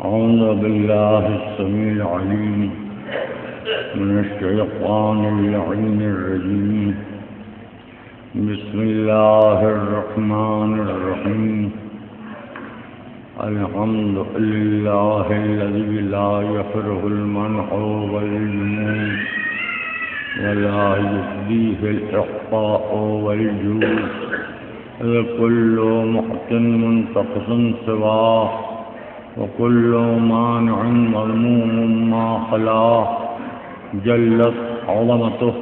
أعوذ بالله السميع العليم من الشيطان اللعين الرجيم. بسم الله الرحمن الرحيم. الحمد لله الذي لا يفرغ المنح والجمود ولا يفديه الإحقاء والجود. كل محسن منتقص سواه وكل مانع مذموم ما خلاه. جلت عظمته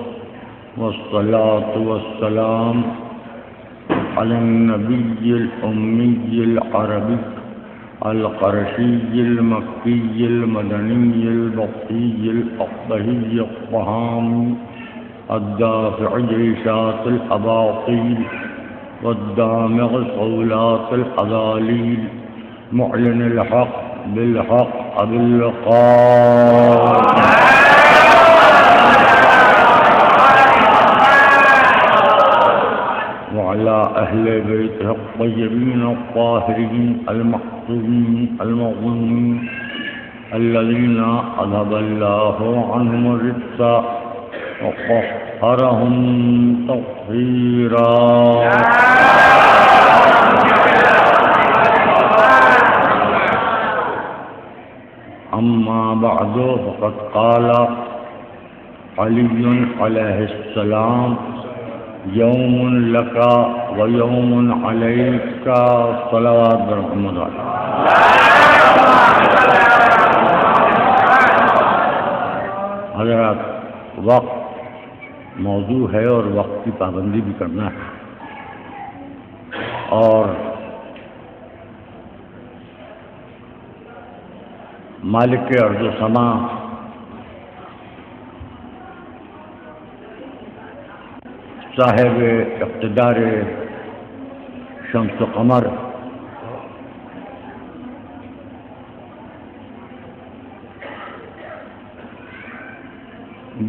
والصلاة والسلام على النبي الأمي العربي القرشي المكي المدني البطي الأقبهي الطهامي الدافع جيشات الأباطيل والدامغ صولات الأذاليل معلن الحق بالحق باللقاء. وعلى أهل بيته الطيبين الطاهرين المحفوظين المظلومين الذين أذهب الله عنهم الرجس وطهرهم تطهيرا. أما بعد فقد قال علي عليه السلام: يوم لك ويوم عليك صلوات برحمت اللہ. حضرات، وقت موضوع ہے اور وقت کی پابندی بھی کرنا ہے، اور مالک ارض و سما صاحب اقتدار شمس و قمر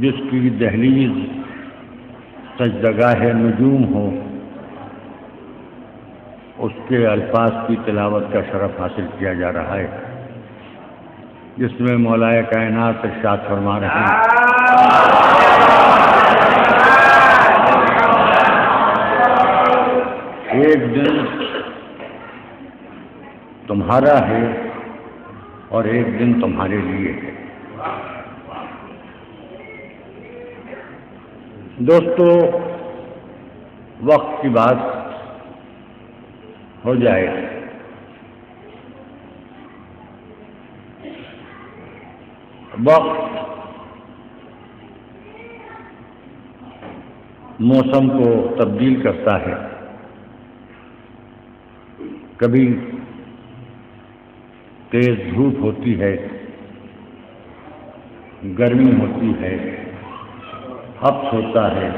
جس کی دہلیز سجدگاہ نجوم ہو، اس کے الفاظ کی تلاوت کا شرف حاصل کیا جا رہا ہے، جس میں مولائے کائنات ارشاد فرما رہے ہیں: ایک دن تمہارا ہے اور ایک دن تمہارے لیے ہے. دوستو، وقت کی بات ہو جائے، وقت موسم کو تبدیل کرتا ہے. کبھی تیز دھوپ ہوتی ہے، گرمی ہوتی ہے، حبس ہوتا ہے.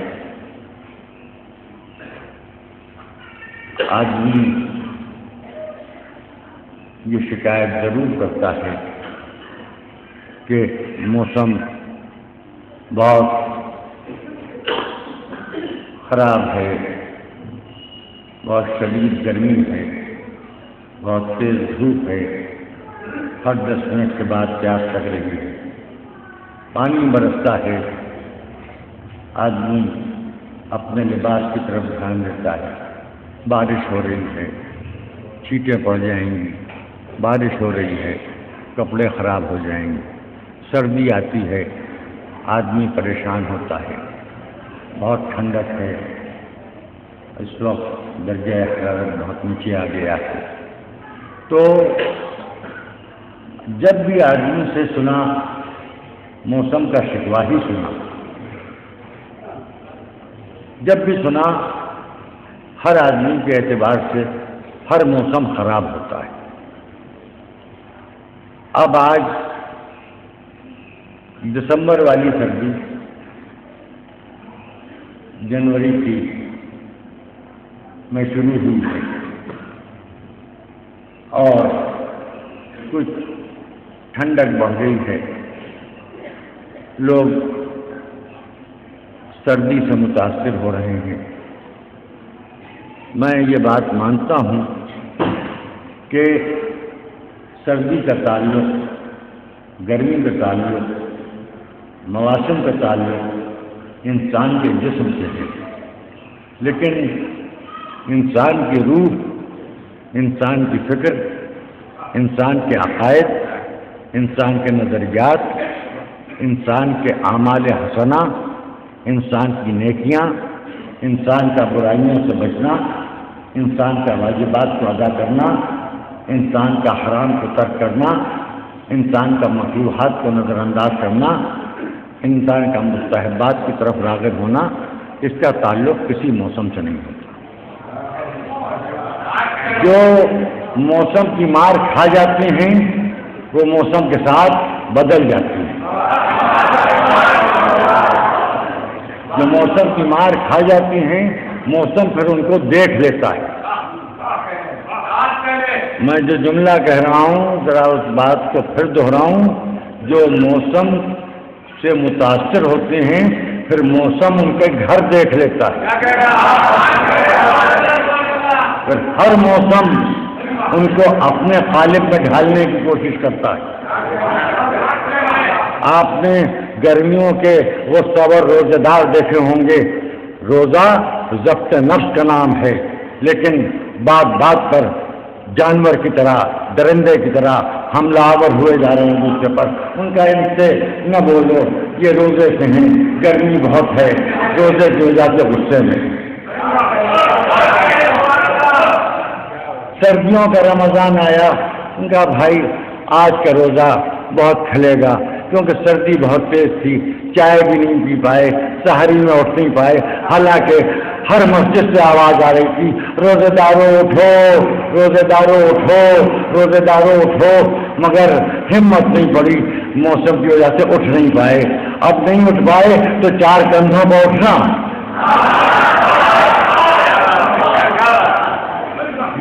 آدمی یہ شکایت ضرور کرتا ہے کہ موسم بہت خراب ہے، بہت شدید گرمی ہے، بہت تیز دھوپ ہے، ہر 10 منٹ کے بعد پیاس لگ رہی ہے، پانی برستا ہے. آدمی اپنے لباس کی طرف دھیان دیتا ہے. بارش ہو رہی ہے، چھینٹیں پڑ جائیں گی، بارش ہو رہی ہے، کپڑے خراب ہو جائیں گے. سردی آتی ہے، آدمی پریشان ہوتا ہے. بہت ٹھنڈک ہے، اس وقت درجہ حرارت بہت نیچے آ گیا ہے. تو جب بھی آدمی سے سنا موسم کا شکوہ ہی سنا، جب بھی سنا ہر آدمی کے اعتبار سے ہر موسم خراب ہوتا ہے. اب آج دسمبر والی سردی جنوری کی میں شروع ہوئی ہے، اور کچھ ٹھنڈک بڑھ گئی ہے. لوگ سردی سے متاثر ہو رہے ہیں. میں یہ بات مانتا ہوں کہ سردی کا تعلق، گرمی کا تعلق، مواسم کا تعلق انسان کے جسم سے ہے، لیکن انسان کی روح، انسان کی فکر، انسان کے عقائد، انسان کے نظریات، انسان کے اعمال حسنہ، انسان کی نیکیاں، انسان کا برائیوں سے بچنا، انسان کا واجبات کو ادا کرنا، انسان کا حرام کو ترک کرنا، انسان کا مکروہات کو نظر انداز کرنا، انسان کا مستحبات کی طرف راغب ہونا، اس کا تعلق کسی موسم سے نہیں ہوتا۔ جو موسم کی مار کھا جاتے ہیں وہ موسم کے ساتھ بدل جاتے ہیں، جو موسم کی مار کھا جاتے ہیں موسم پھر ان کو دیکھ لیتا ہے۔ میں جو جملہ کہہ رہا ہوں ذرا اس بات کو پھر دہراؤں، جو موسم سے متاثر ہوتے ہیں پھر موسم ان کے گھر دیکھ لیتا ہے، پھر ہر موسم ان کو اپنے قالب میں ڈھالنے کی کوشش کرتا ہے۔ آپ نے گرمیوں کے وہ صبر روزے دار دیکھے ہوں گے، روزہ ضبط نفس کا نام ہے، لیکن بات بات پر جانور کی طرح، درندے کی طرح حملہ آور ہوئے جا رہے ہیں دوسرے پر۔ ان کا ان سے نہ بولو، یہ روزے سے ہیں، گرمی بہت ہے، روزے کی وجہ سے غصے میں۔ سردیوں کا رمضان آیا، ان کا بھائی آج کا روزہ بہت کھلے گا، کیونکہ سردی بہت تیز تھی، چائے بھی نہیں پی پائے، سحری میں اٹھ نہیں پائے، حالانکہ ہر مسجد سے آواز آ رہی تھی روزے داروں اٹھو، روزے داروں اٹھو، روزے داروں اٹھو، مگر ہمت نہیں پڑی، موسم کی وجہ سے اٹھ نہیں پائے۔ اب نہیں اٹھ پائے تو چار کندھوں پر اٹھنا۔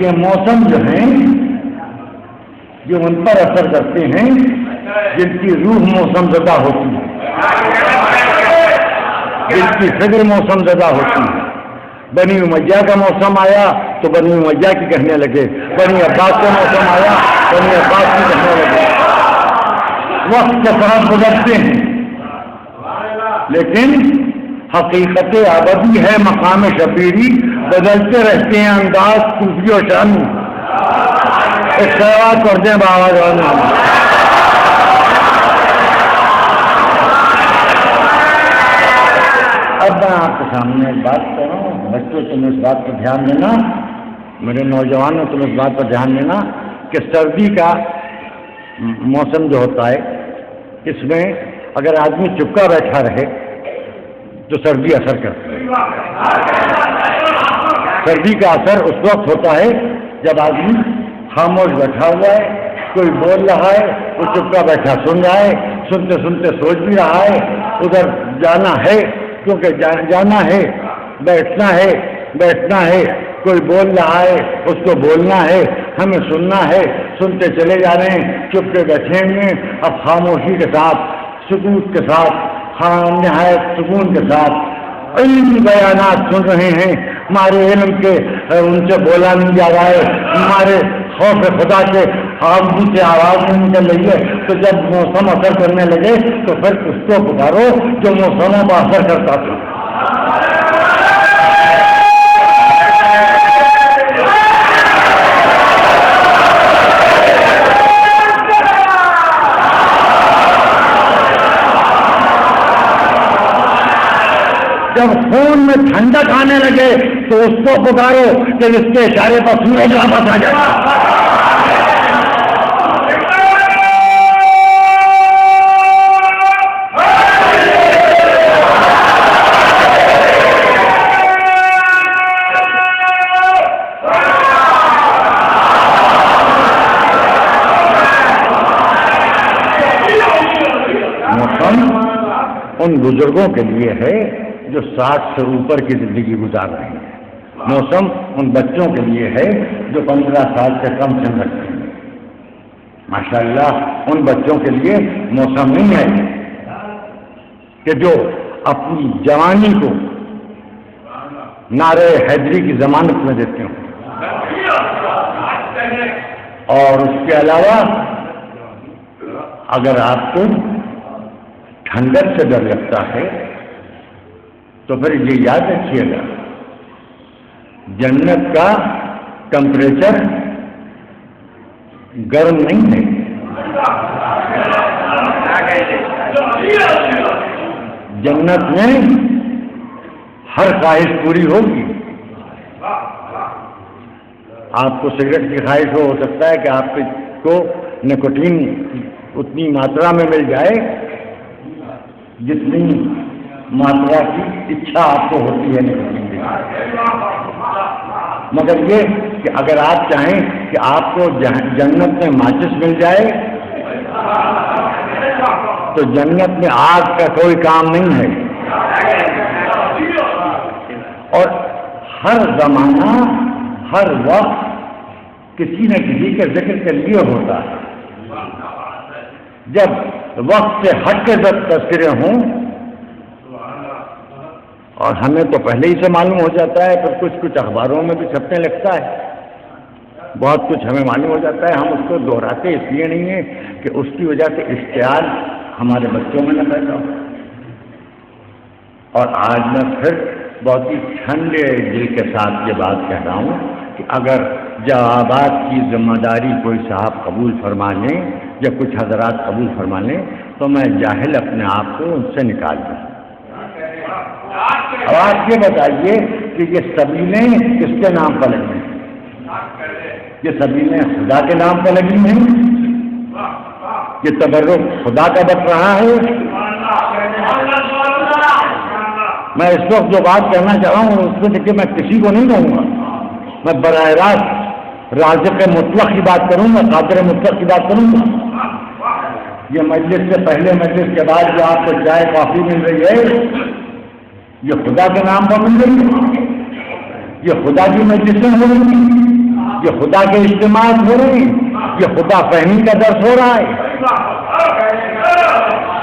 یہ موسم جو ہیں جو ان پر اثر کرتے ہیں، جن کی روح موسم زدہ ہوتی ہے، جن کی فکر موسم زدہ ہوتی ہے۔ بنی امیہ کا موسم آیا تو بنی امیہ کی کہنے لگے، بنی عباس کا موسم آیا بنی عباس کی کہنے لگے۔ وقت کے ساتھ گزرتے ہیں، لیکن حقیقت ابدی ہے مقام شبیری، بدلتے رہتے ہیں انداز صوفی و شان۔ ایک سوال کرتے ہیں بابا جان، اب میں آپ کے سامنے ایک بات کر رہا ہوں، بچوں تم اس بات پر دھیان دینا، میرے نوجوانوں تم اس بات پر دھیان دینا کہ سردی کا موسم جو ہوتا ہے اس میں اگر آدمی چپکا بیٹھا رہے تو سردی اثر کرتی ہے۔ سردی کا اثر اس وقت ہوتا ہے جب آدمی خاموش بیٹھا ہوا ہے، کوئی بول رہا ہے وہ چپکا بیٹھا سن رہا ہے، سنتے سنتے سوچ بھی رہا ہے، ادھر جانا ہے کیونکہ جانا ہے، بیٹھنا ہے بیٹھنا ہے، کوئی بول رہا ہے اس کو بولنا ہے، ہمیں سننا ہے، سنتے چلے جا رہے ہیں، چپ کے بیٹھے ہیں۔ اب خاموشی کے ساتھ، سکوت کے ساتھ، نہایت سکون کے ساتھ علمی بیانات سن رہے ہیں، ہمارے علم کے ان سے بولا نہیں جا رہا ہے، ہمارے خوف خدا کے آواز سے آواز نہیں نکل رہی ہے، تو جب موسم اثر کرنے لگے تو پھر اس کو پکارو جو موسموں پر اثر کرتا تھا۔ جب خون میں ٹھنڈک آنے لگے تو اس کو پکارو کہ اس کے اشارے پر سورج واپس آ جائے۔ موسم ان بزرگوں کے لیے ہے جو 60 سے اوپر کی زندگی گزار رہے ہیں، موسم ان بچوں کے لیے ہے جو 15 سال سے کم سن رکھتے ہیں۔ ماشاءاللہ ان بچوں کے لیے موسم نہیں ہے کہ جو اپنی جوانی کو نعرہ حیدری کی ضمانت میں دیتے ہوں۔ اور اس کے علاوہ اگر آپ کو ٹھنڈک سے ڈر لگتا ہے تو پھر یہ یاد رکھیے گا، جنت کا ٹمپریچر گرم نہیں ہے، جنت میں ہر خواہش پوری ہوگی۔ آپ کو سگریٹ کی خواہش ہو سکتا ہے کہ آپ کو نکوٹین اتنی ماترا میں مل جائے جتنی ماترا کی اچھا آپ کو ہوتی ہے نکوٹین کی، مگر یہ کہ اگر آپ چاہیں کہ آپ کو جنت میں ماچس مل جائے تو جنت میں آگ کا کوئی کام نہیں ہے، اور ہر زمانہ ہر وقت کسی نہ کسی کے ذکر کے لیے ہوتا ہے۔ جب وقت سے ہٹ کے جب تذکرے ہوں، اور ہمیں تو پہلے ہی سے معلوم ہو جاتا ہے، پھر کچھ اخباروں میں بھی چھپنے لگتا ہے، بہت کچھ ہمیں معلوم ہو جاتا ہے، ہم اس کو دہراتے اس لیے نہیں ہیں کہ اس کی وجہ سے اشتعال ہمارے بچوں میں نہ پیدا ہو۔ اور آج میں پھر بہت ہی ٹھنڈے دل کے ساتھ یہ بات کہہ رہا ہوں کہ اگر جوابات کی ذمہ داری کوئی صاحب قبول فرما لیں یا کچھ حضرات قبول فرما لیں تو میں جاہل اپنے آپ کو ان سے نکال دوں۔ اب آپ یہ بتائیے کہ یہ سبیلیں کس کے نام پر لگی ہیں؟ یہ سبیلیں خدا کے نام پر لگی ہیں، یہ تبرک خدا کا بچ رہا ہے۔ میں اس وقت جو بات کہنا چاہ رہا ہوں اس میں کہ میں کسی کو نہیں کہوں گا، میں براہ راست رازق مطلق کی بات کروں گا، قادر مطلق کی بات کروں گا۔ یہ مجلس سے پہلے مجلس کے بعد جو آپ کو چائے کافی مل رہی ہے یہ خدا کے نام پر مل رہی ہے، یہ خدا کی مجلسیں ہو رہی ہیں، یہ خدا کے اجتماعات ہو رہے ہیں، یہ خدا فہمی کا درس ہو رہا ہے۔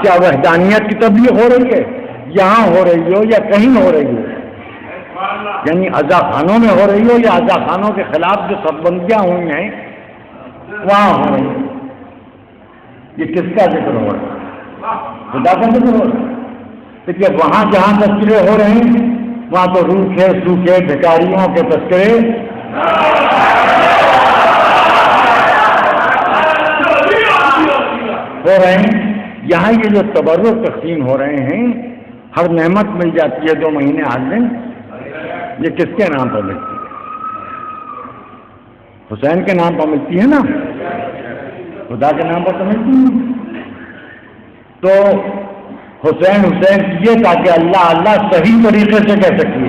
کیا وحدانیت کی تبلیغ ہو رہی ہے؟ یہاں ہو رہی ہو یا کہیں ہو رہی ہو، یعنی عزا خانوں میں ہو رہی ہو یا عزا خانوں کے خلاف جو سربندیاں ہوئی ہیں وہاں ہو رہی ہو، یہ کس کا ذکر ہو رہا ہے؟ خدا کا ذکر ہو رہا ہے۔ کہ وہاں جہاں تذکرے ہو رہے ہیں وہاں تو روکھے سوکھے بھکاریوں کے تذکرے ہو رہے ہیں۔ یہاں یہ جو تبرک تقسیم ہو رہے ہیں، ہر نعمت مل جاتی ہے 2 مہینے 8 دن، یہ کس کے نام پر ملتی ہے؟ حسین کے نام پر ملتی ہے نا، خدا کے نام پر تو ملتی ہے۔ تو حسین کیے تاکہ اللہ اللہ صحیح طریقے سے کہہ سکیے۔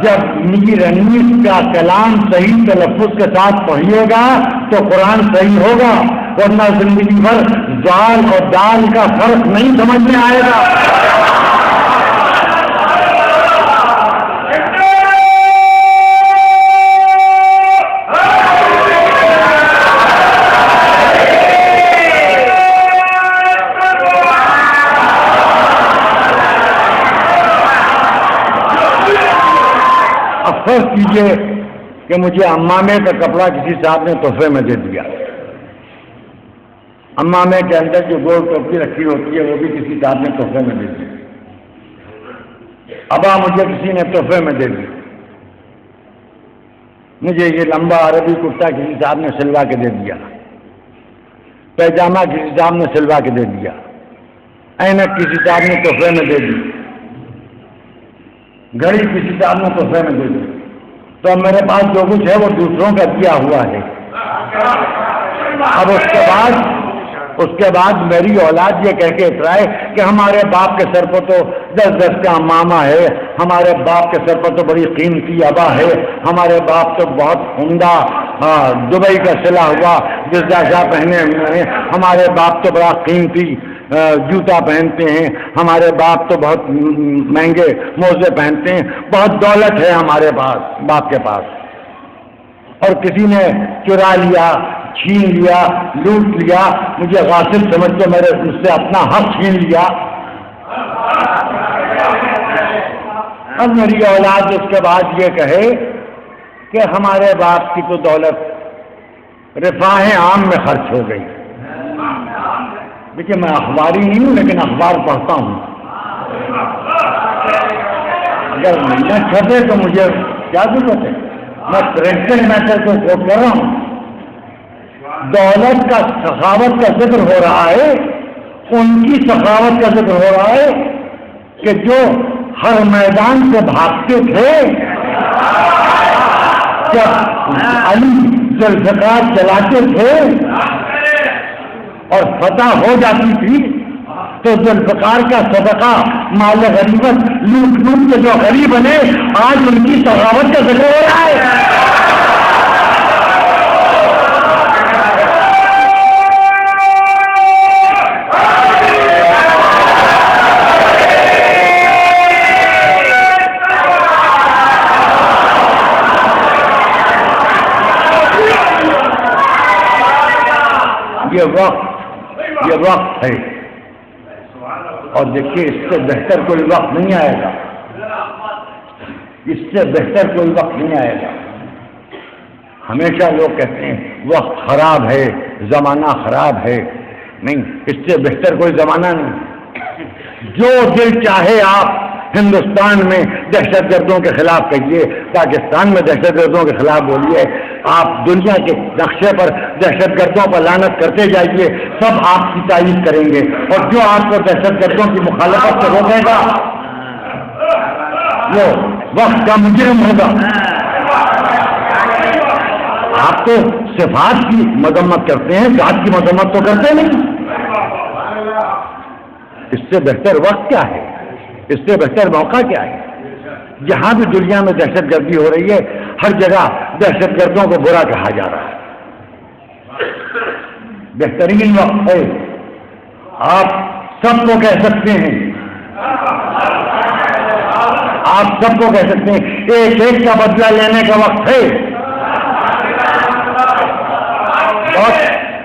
جب میر انیس کا کلام صحیح تلفظ کے ساتھ پڑھیے گا تو قرآن صحیح ہوگا، ورنہ زندگی بھر دال اور دال کا فرق نہیں سمجھ میں آئے گا۔ فرض کیجیے کہ مجھے امامے کا کپڑا کسی صاحب نے تحفے میں دے دیا، امامے کے اندر جو گول ٹوپی رکھی ہوتی ہے وہ بھی کسی صاحب نے تحفے میں دے دی، ابا مجھے کسی نے تحفے میں دے دی، مجھے یہ لمبا عربی کرتا کسی صاحب نے سلوا کے دے دیا، پیجامہ کسی صاحب نے سلوا کے دے دیا، اینک کسی صاحب نے تحفے میں دے دی، گھڑی کسی صاحب نے تحفے میں دے دی، تو اب میرے پاس جو کچھ ہے وہ دوسروں کا دیا ہوا ہے۔ اب اس کے بعد میری اولاد یہ کہہ کے اترائے کہ ہمارے باپ کے سر پر تو 10 کا امامہ ہے، ہمارے باپ کے سر پر تو بڑی قیمتی ابا ہے، ہمارے باپ تو بہت عمدہ دبئی کا سلا ہوا جزا پہنے ہوئے ہیں، ہمارے باپ تو بڑا قیمتی جوتا پہنتے ہیں، ہمارے باپ تو بہت مہنگے موزے پہنتے ہیں، بہت دولت ہے ہمارے پاس باپ کے پاس، اور کسی نے چرا لیا، چھین لیا، لوٹ لیا، مجھے غاصب سمجھ کے مجھ سے اپنا حق چھین لیا۔ اب میری اولاد اس کے بعد یہ کہے کہ ہمارے باپ کی تو دولت رفاہ عام میں خرچ ہو گئی. دیکھیے میں اخباری نہیں ہوں لیکن اخبار پڑھتا ہوں. اگر ملنا چھپے تو مجھے کیا ضرورت ہے؟ میں پریکٹیکل میٹر کو کوٹ کر رہا ہوں. دولت کا سخاوت کا ذکر ہو رہا ہے، ان کی سخاوت کا ذکر ہو رہا ہے کہ جو ہر میدان سے بھاگتے تھے. جب علی ذوالفقار چلاتے تھے اور فتح ہو جاتی تھی تو ذوالفقار کا صدقہ مال غنیمت لوٹ لوٹ کے جو غریب بنے، آج ان کی سخاوت کا ذکر ہو رہا ہے. یہ وقت ہے، اور دیکھیے اس سے بہتر کوئی وقت نہیں آئے گا. اس سے بہتر کوئی وقت نہیں آئے گا. ہمیشہ لوگ کہتے ہیں وقت خراب ہے، زمانہ خراب ہے. نہیں، اس سے بہتر کوئی زمانہ نہیں. جو دل چاہے آپ ہندوستان میں دہشت گردوں کے خلاف کہیے، پاکستان میں دہشت گردوں کے خلاف بولیے، آپ دنیا کے نقشے پر دہشت گردوں پر لعنت کرتے جائیے، سب آپ کی تعریف کریں گے. اور جو آپ کو دہشت گردوں کی مخالفت سے روکے گا وہ وقت کا مجرم ہوگا. آپ تو صفات کی مذمت کرتے ہیں، ذات کی مذمت تو کرتے نہیں. اس سے بہتر وقت کیا ہے؟ اس سے بہتر موقع کیا ہے؟ جہاں بھی دنیا میں دہشت گردی ہو رہی ہے، ہر جگہ دہشت گردوں کو برا کہا جا رہا ہے. بہترین وقت ہے. آپ سب کو کہہ سکتے ہیں، آپ سب کو کہہ سکتے ہیں ایک ایک کا بدلہ لینے کا وقت ہے. اور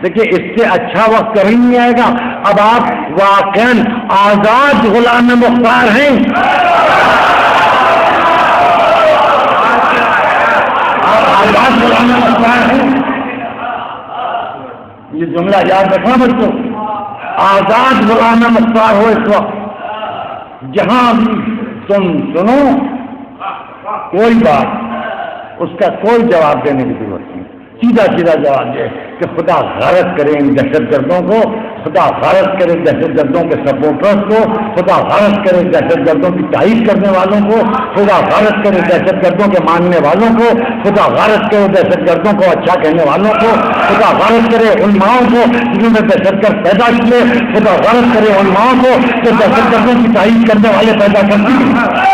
دیکھیے اس سے اچھا وقت کبھی نہیں آئے گا. اب آپ واقعاً آزاد غلام مختار ہیں. آپ آزاد غلام مختار ہیں. یہ جملہ یاد رکھنا بچوں، آزاد غلام مختار ہو اس وقت. جہاں بھی تم سنو کوئی بات، اس کا کوئی جواب دینے کی ضرورت نہیں. سیدھا سیدھا جواب دے کہ خدا غارت کرے ان دہشت گردوں کو، خدا غارت کرے دہشت گردوں کے سپورٹرز کو، خدا غارت کرے دہشت گردوں کی تائید کرنے والوں کو، خدا غارت کرے دہشت گردوں کے ماننے والوں کو، خدا غارت کرے دہشت گردوں کو اچھا کہنے والوں کو، خدا غارت کرے علماؤں کو جنہوں نے دہشت گرد پیدا کیے، خدا غارت کرے علماؤں کو جو دہشت گردوں کی تائید کرنے والے پیدا کرتی ہیں.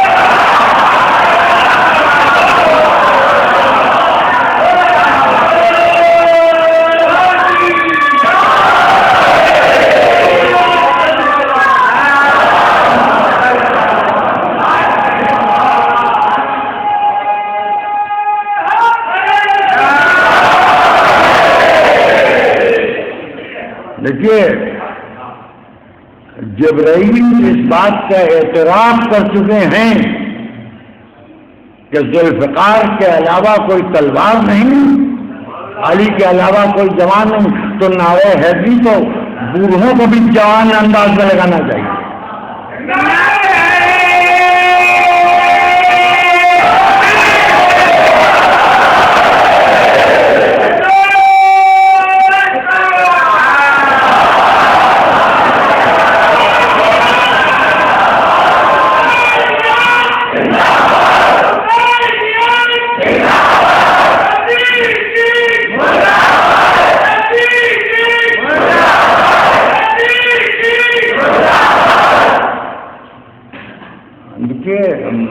دیکھیے جبرائیل اس بات کا اعتراف کر چکے ہیں کہ ذوالفقار کے علاوہ کوئی تلوار نہیں، علی کے علاوہ کوئی جوان نہیں، تو نعرہ حیدری تو بوڑھوں کو بھی جوان انداز میں لگانا چاہیے.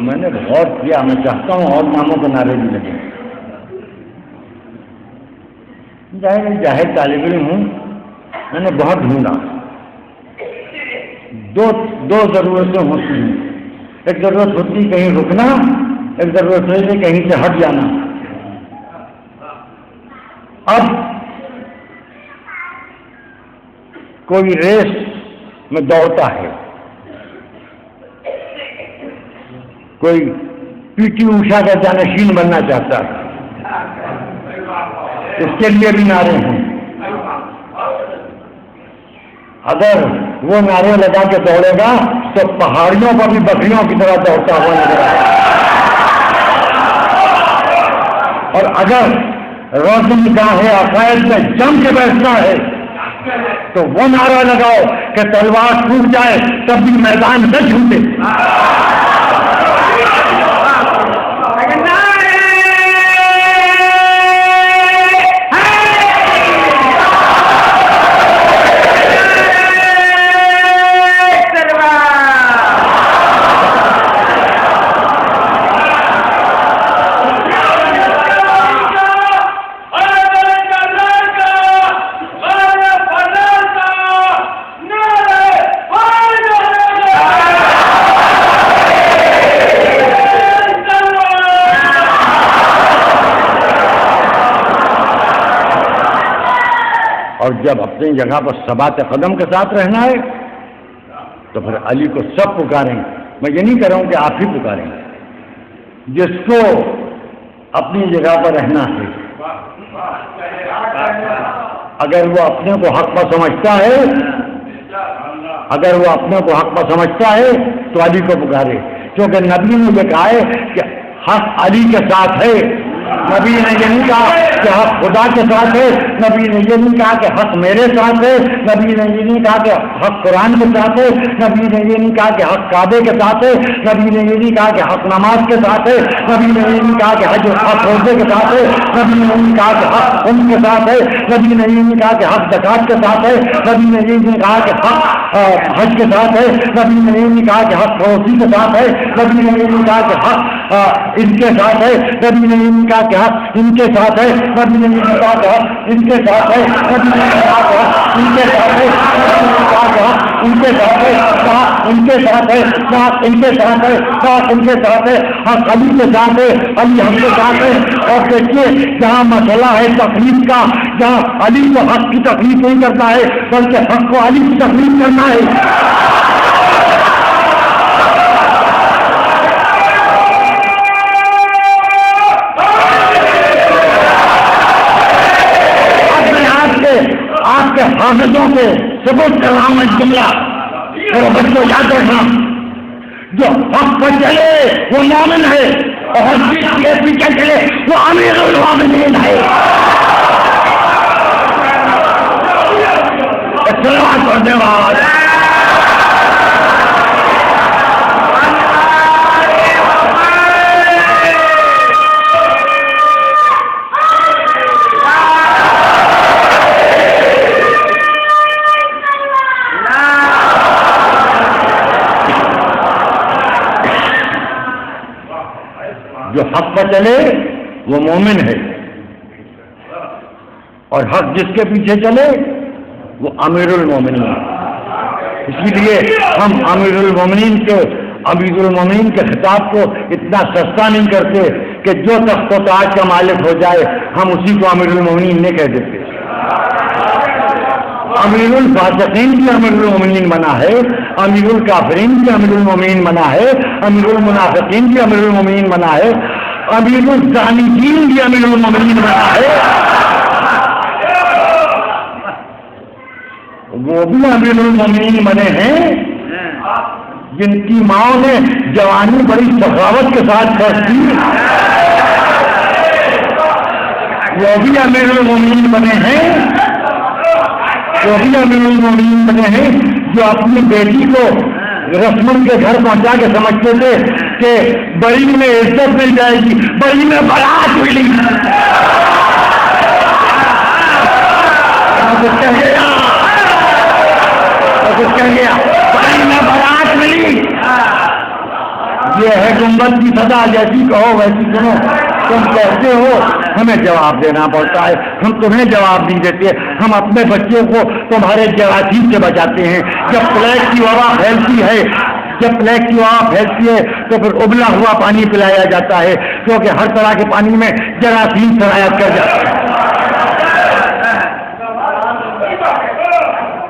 میں نے غور کیا، میں چاہتا ہوں اور ناموں کے نعرے بھی لگے. جاہل طالب علم ہوں، میں نے بہت ڈھونڈا. دو ضرورتیں ہوتی ہیں. ایک ضرورت ہوتی ہے کہیں رکنا، ایک ضرورت ہے کہیں سے ہٹ جانا. اب کوئی ریس میں دوڑتا ہے، کوئی پی ٹی اوشا کا جانشین بننا چاہتا ہے، اس کے لیے بھی نعرے ہیں. اگر وہ نعرے لگا کے دوڑے گا تو پہاڑیوں پر بھی بکریوں کی طرح دوڑتا ہوا نظر آئے گا. اور اگر روشن گاہ عقائد میں جم کے بیٹھنا ہے تو وہ نعرہ لگاؤ کہ تلوار ٹوٹ جائے تب بھی میدان نہ جھوٹے. اور جب اپنی جگہ پر ثبات قدم کے ساتھ رہنا ہے تو پھر علی کو سب پکاریں گے. میں یہ نہیں کہہ رہا ہوں کہ آپ ہی پکاریں گے. جس کو اپنی جگہ پر رہنا ہے اگر وہ اپنے کو حق پر سمجھتا ہے تو علی کو پکارے. کیونکہ نبی نے یہ کہا ہے کہ حق علی کے ساتھ ہے. نبی نے یہ نہیں کہا کہ حق خدا کے ساتھ ہے. نبی نے یہ نہیں کہا کہ حق میرے ساتھ ہے. نبی نے یہ نہیں کہا کہ حق قرآن کے ساتھ ہے. نبی نے یہ نہیں کہا کہ حق کعبے کے ساتھ ہے. نبی نے یہ نہیں کہا کہ حق نماز کے ساتھ ہے. نبی نے یہ نہیں کہا کہ حق روزے کے ساتھ ہے. نبی نے یہ نہیں کہا کہ حق خون کے ساتھ ہے. نبی نے یہ نہیں کہا کہ حق زکات کے ساتھ ہے. نبی نے یہ نہیں کہا کہ حق حج کے ساتھ ہے. نبی نے یہ نہیں کہا کہ حق پڑوسی کے ساتھ ہے. نبی نے یہ نہیں کہا کہ حق ان کے ساتھ ہے. نبی نے یہ نہیں کہا کہ حق ان کے ساتھ ہے. نبی نے یہ نہیں کہا کہ حق ان کے ساتھ ہے. نبی نے یہ کہا کہ حق ان کے ساتھ ہے. نبی نے کہا کہ حق ان کے ساتھ ہے. کہا ان کے ساتھ ہے. کہا ان کے ساتھ ہے. کہا ان کے ساتھ ہے. حق علی کے ساتھ ہے. علی ہم کے ساتھ ہے. اور دیکھیے جہاں مسئلہ ہے تکلیف کا, جہاں علی کو حق کی تکلیف نہیں کرتا ہے بلکہ حق کو علی کی تکلیف کرنا ہے. آپ کے حافظوں کے ثبوت کر رہا ہوں ایک جملہ اور بچوں یاد رکھنا, جو حق پر چلے وہ مومن ہے اور حق کے پیچھے چلے وہ امیر المومنین ہے. سلامت کرنے والا جو حق پر چلے وہ مومن ہے اور حق جس کے پیچھے چلے وہ امیر المومنین. اسی لیے ہم امیر المومنین کے خطاب کو اتنا سستا نہیں کرتے کہ جو تخت و تاج کا مالک ہو جائے ہم اسی کو امیر المومنین نہیں کہہ دیتے. امیر الفاسقین بھی امیر المومنین بنا ہے, امیر الکافرین بھی امیر المومنین بنا ہے, امیر المنافقین بھی امیر المومنین بنا ہے, امیر الزانیین بھی امیر المومنین بنا ہے. وہ بھی امیر المومنین بنے ہیں جن کی ماں نے جوانی بڑی سخاوت کے ساتھ کرتی. وہ بھی امیر المومنین بنے ہیں, وہ بھی امیر المومنین بنے ہیں جو اپنی بیٹی کو رسمن کے گھر پہنچا کے سمجھتے تھے کہ بڑی میں عزت مل جائے گی, بڑی میں بارات ملی. بڑی میں بارات ملی. یہ ہے گنبد کی سزا, جیسی کہو ویسی سنو. تم کہتے ہو ہمیں جواب دینا پڑتا ہے, ہم تمہیں جواب نہیں دیتے. ہم اپنے بچوں کو تمہارے جراثیم سے بچاتے ہیں. جب پلیگ کی وبا پھیلتی ہے تو پھر ابلا ہوا پانی پلایا جاتا ہے کیونکہ ہر طرح کے پانی میں جراثیم سرایت کر جاتے ہیں.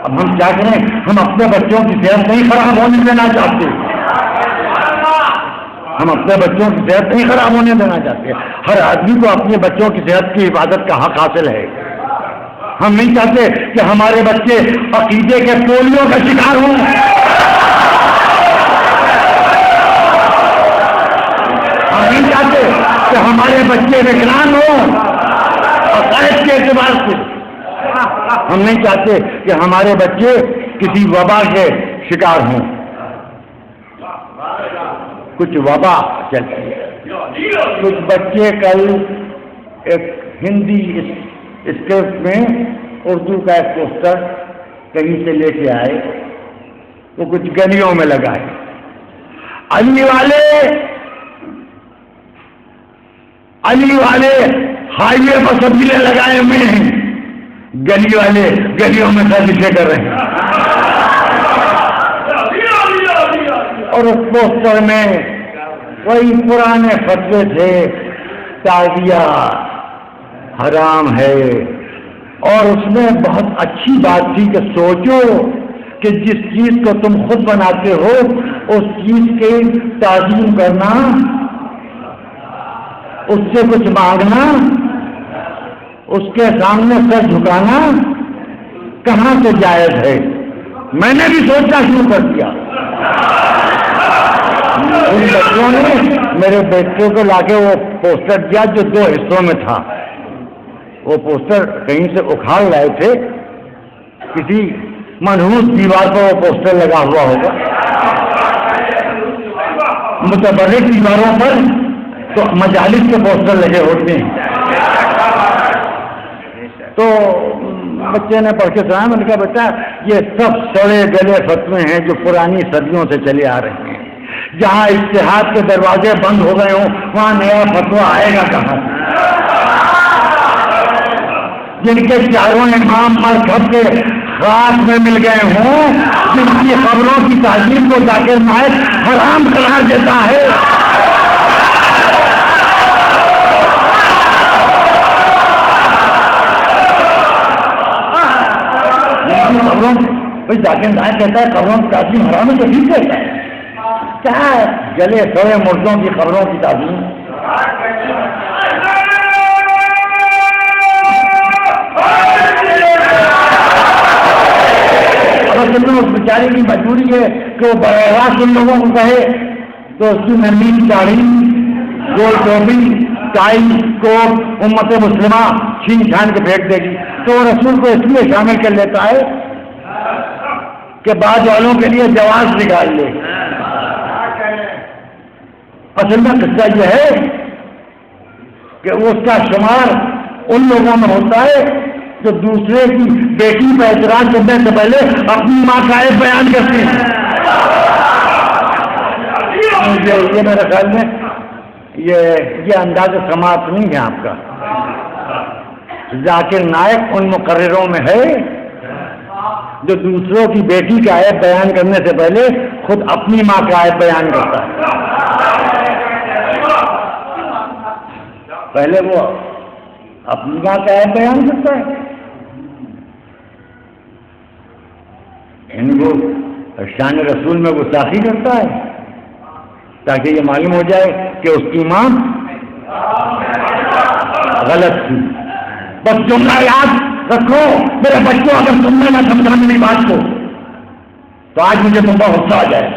اب ہم کیا کریں, ہم اپنے بچوں کی صحت نہیں خراب ہونے دینا چاہتے. ہم اپنے بچوں کی صحت نہیں خراب ہونے دینا چاہتے. ہر آدمی کو اپنے بچوں کی صحت کی حفاظت کا حق حاصل ہے. ہم نہیں چاہتے کہ ہمارے بچے عقیدے کے پولیو کا شکار ہوں. ہم نہیں چاہتے کہ ہمارے بچے وکلانگ ہوں عقائد کے اعتبار سے. ہم نہیں چاہتے کہ ہمارے بچے کسی وبا کے شکار ہوں. کچھ وبا چلتی ہے. کچھ بچے کل ایک ہندی اسکرپٹ میں اردو کا ایک پوسٹر کہیں سے لے کے آئے, وہ کچھ گلیوں میں لگائے. علی والے ہائی وے پر سبزیاں لگائے ہوئے ہیں, گلی والے گلیوں میں سازشیں کر رہے ہیں. اور اس پوسٹر میں وہی پرانے فتوے تھے, تعزیہ حرام ہے. اور اس میں بہت اچھی بات تھی کہ سوچو کہ جس چیز کو تم خود بناتے ہو اس چیز کی تعظیم کرنا, اس سے کچھ مانگنا, اس کے سامنے سر جھکانا کہاں سے جائز ہے. میں نے بھی سوچنا شروع کر دیا. ان بچوں نے میرے بیٹے کو لا کے وہ پوسٹر دیا جو 2 حصوں میں تھا. وہ پوسٹر کہیں سے اکھاڑ لائے تھے, کسی منحوس دیوار پر وہ پوسٹر لگا ہوا ہوگا. متبرک دیواروں پر تو مجالس کے پوسٹر لگے ہوتے ہیں. تو بچے نے پڑھ کے سنا. میں نے کہا بیٹا یہ سب سڑے گلے فتوے ہیں جو پرانی صدیوں سے چلے آ رہے ہیں. جہاں اجتہاد کے دروازے بند ہو گئے ہوں وہاں نیا فتویٰ آئے گا کہاں سے. جن کے چاروں امام مذہب کے خاص میں مل گئے ہوں, جن کی خبروں کی تعظیم کو ذاکر نائک حرام قرار دیتا ہے. خبروں ذاکر نائک کہتا ہے خبروں کی تعظیم حرام ہے تو ٹھیک کہتا ہے. کیا جلے سوئے مردوں کی خبروں کی تعظیم. اس بیچارے کی مجبوری ہے کہ وہ براہ راست ان لوگوں کو کہے تو اس کی نرمی داڑھی, گول ٹوپی, ٹائی, کوٹ امت مسلمہ چھین چھان کے پھینک دے گی. تو وہ رسول کو اس لیے شامل کر لیتا ہے کہ بعض والوں کے لیے جواز نکال لے. اصل میں قصہ یہ ہے کہ اس کا شمار ان لوگوں میں ہوتا ہے جو دوسرے کی بیٹی کا اعتراض کرنے سے پہلے اپنی ماں کا عیب بیان کرتے ہیں. یہ میرے خیال میں یہ انداز سماعت نہیں ہے آپ کا. ذاکر نائک ان مقرروں میں ہے جو دوسروں کی بیٹی کا عیب بیان کرنے سے پہلے خود اپنی ماں کا عیب بیان کرتا ہے. پہلے وہ اپنی ماں کا عیب بیان کرتا ہے. ان کو شان رسول میں گستاخی کرتا ہے تاکہ یہ معلوم ہو جائے کہ اس کی ماں غلط تھی. بس جملہ یاد رکھو میرے بچوں, اگر تم نے نہ سمجھا میری بات کو تو آج مجھے تم پر غصہ آ جائے.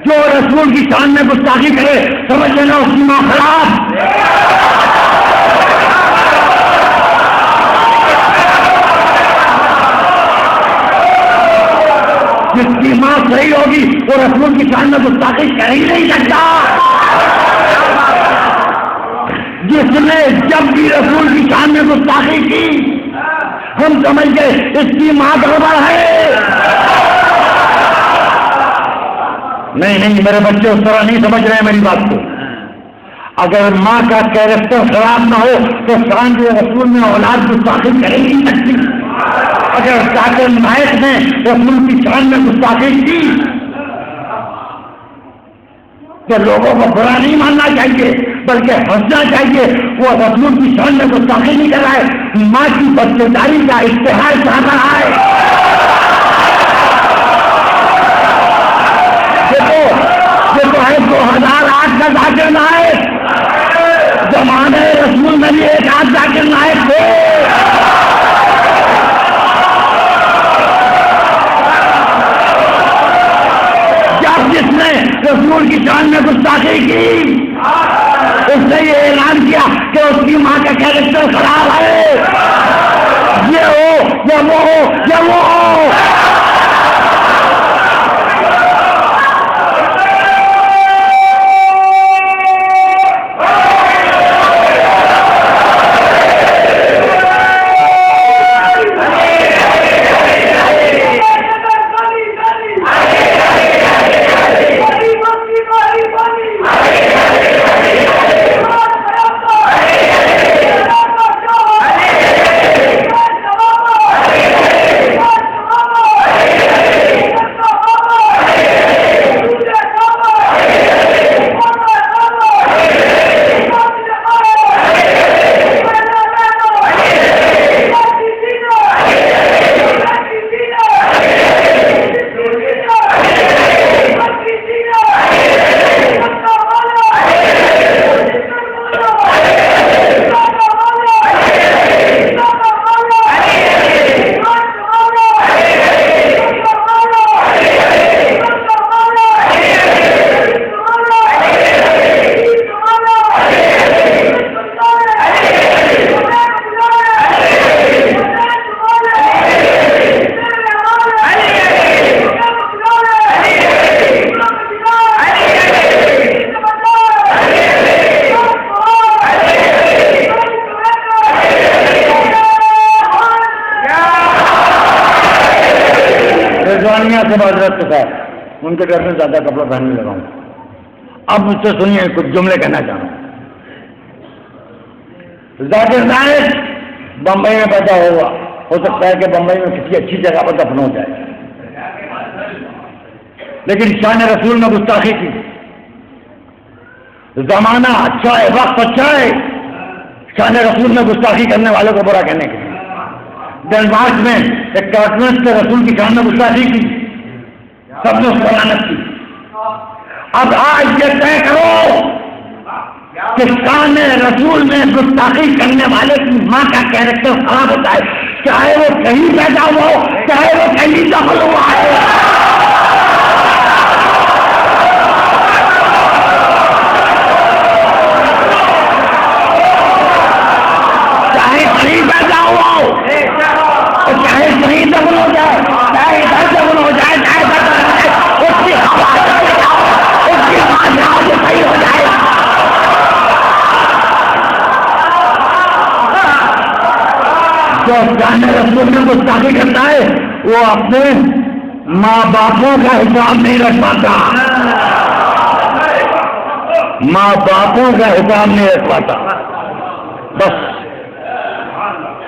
جو رسول کی شان میں گستاخی کرے سمجھ لینا اس کی ماں خراب. جس کی ماں صحیح ہوگی وہ رسول کی شان میں گستاخی کر ہی نہیں سکتا. جس نے جب بھی رسول کی شان میں گستاخی کی ہم سمجھ گئے اس کی ماں گڑبڑ ہے. نہیں میرے بچے اس طرح نہیں سمجھ رہے ہیں میری بات کو. اگر ماں کا کیریکٹر خراب نہ ہو تو شان رسول میں اولاد گستاخی کر ہی نہیں سکتی. اگر ذاکر نائک نے رسول کی شان میں گستاخی کی تو لوگوں کو برا نہیں ماننا چاہیے بلکہ ہنسنا چاہیے. وہ رسول کی شان میں گستاخی نہیں کر رہا ہے, ماں کی بچےداری کا اشتہار کر رہا ہے. دیکھو یہ تو ہے 2008 ذاکر نائک، زمانے رسول میں بھی ایک آدھ ذاکر نائک تھے. جب جس نے رسول کی شان میں گستاخی کی اس نے یہ اعلان کیا کہ اس کی ماں کا کیریکٹر خراب ہے، یہ ہو یا وہ ہو یا وہ ہو. سے معذرت کے ساتھ ان کے گھر میں زیادہ کپڑا پہننے لگا ہوں. اب مجھ سے سنیے کچھ جملے کہنا چاہوں. ذاکر نائک بمبئی میں پیدا ہوا، ہو سکتا ہے کہ بمبئی میں کسی اچھی جگہ پر دفن ہو جائے، لیکن شان رسول نے گستاخی کی. زمانہ اچھا ہے، وقت اچھا ہے شان رسول نے گستاخی کرنے والوں کو برا کہنے کے لیے. ڈنمارک میں ایک کارٹونسٹ نے رسول کی شان میں گستاخی کی، سب نے اس کو لعنت کی. اب آج یہ طے کرو کہ شان رسول میں گستاخی کرنے والے کی ماں کا کیریکٹر خراب ہوتا ہے، چاہے وہ کہیں پیدا ہوا ہو، چاہے وہ کہیں دخل ہوا ہے. چاہے کہیں پیدا ہوا ہو، چاہے کہیں دفن ہو جائے، چاہے ادھر دفن ہو جائے، چاہے ادھر دفن ہو جائے، اس کی اس کی ماں سے صحیح ہو جائے. جو شان رسول میں گستاخی کرتا ہے وہ اپنے ماں باپوں کا حساب نہیں رکھ پاتا، ماں باپوں کا حساب نہیں رکھ پاتا. بس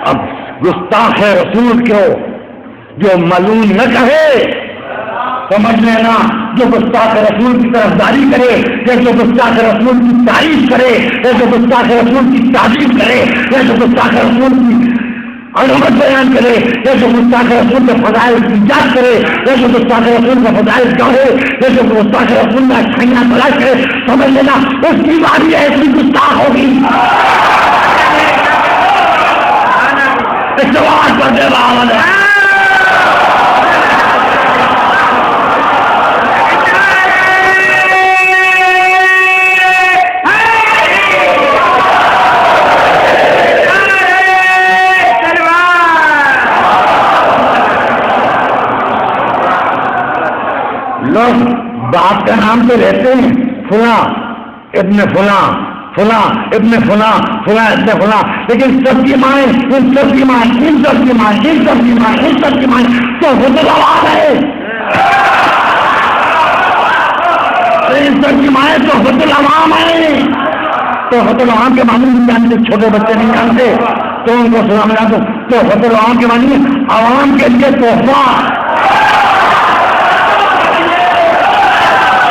اب گستاخ رسول کو جو ملعون نہ کہے، سمجھ لینا جو گستاخ رسول کی طرفداری کرے، یا جو گستاخ رسول کی تعریف کرے، یا جو گستاخ رسول کی تعریف کرے، یا جو گستاخ رسول کی عظمت بیان کرے، یا جو گستاخ رسول کے فضائل کی ایجاد کرے، یا جو گستاخ رسول کا فضائل کہے، یا جو گستاخ رسول میں اچھائیاں تلاش کرے، سمجھ لینا اس کی باری ایسی گستاخ ہوگی. سوال پر جواب ہے. لوگ باپ کا نام تو لیتے ہیں، فلاں ابن فلاں، فلاں ابن فلاں، فلاں ابن فلاں، لیکن سب کی مائیں، ان سب کی مائیں، ان سب کی مائیں، ان سب کی مائیں، ان سب کی مائیں تو حضرت آواز ہے. ان سب کی مائیں تو حضرت عوام ہے. تو حضرت عوام کے معنی نہیں جانتے، چھوٹے بچے نہیں جانتے تو ان کو سنا ملا تو حضرت عوام کے معنی عوام کے لیے تحفہ.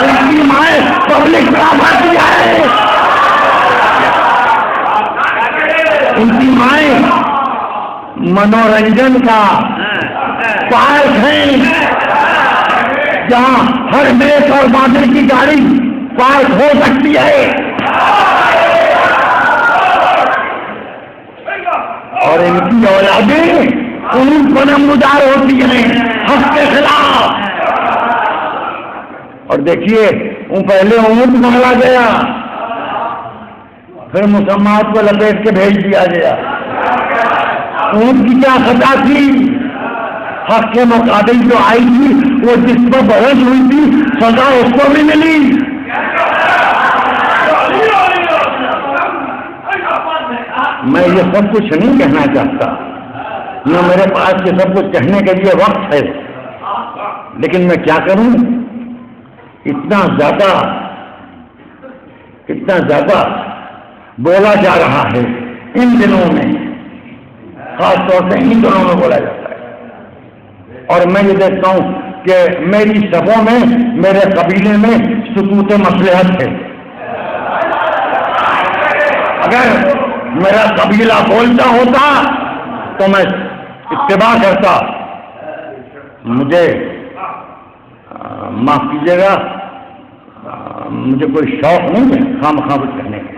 ان کی مائیں پبلک پراپرٹی ہے، ان کی مائیں منورنجن کا پارک ہے جہاں ہر میز اور بادل کی گاڑی پارک ہو سکتی ہے، اور ان کی اولادیں اونٹ کو نمودار ہوتی ہیں حق کے خلاف۔ اور دیکھیے پہلے اونٹ مارا گیا، پھر مسلمانات کو لپیٹ کے بھیج دیا گیا۔ اونٹ کی کیا خطا تھی؟ حق کے مقابل جو آئی تھی وہ جس پر بحث ہوئی تھی سزا اس کو بھی ملی۔ میں یہ سب کچھ نہیں کہنا چاہتا، نہ میرے پاس یہ سب کچھ کہنے کے لیے وقت ہے، لیکن میں کیا کروں، اتنا زیادہ بولا جا رہا ہے ان دنوں میں، خاص طور سے ان دنوں میں بولا جاتا ہے، اور میں یہ دیکھتا ہوں کہ میری صفوں میں، میرے قبیلے میں سکوت مصلحت ہے۔ اگر میرا قبیلہ بولتا ہوتا تو میں اتباع کرتا۔ مجھے معاف کیجیے گا، مجھے کوئی شوق نہیں ہے خام کچھ کہنے کا،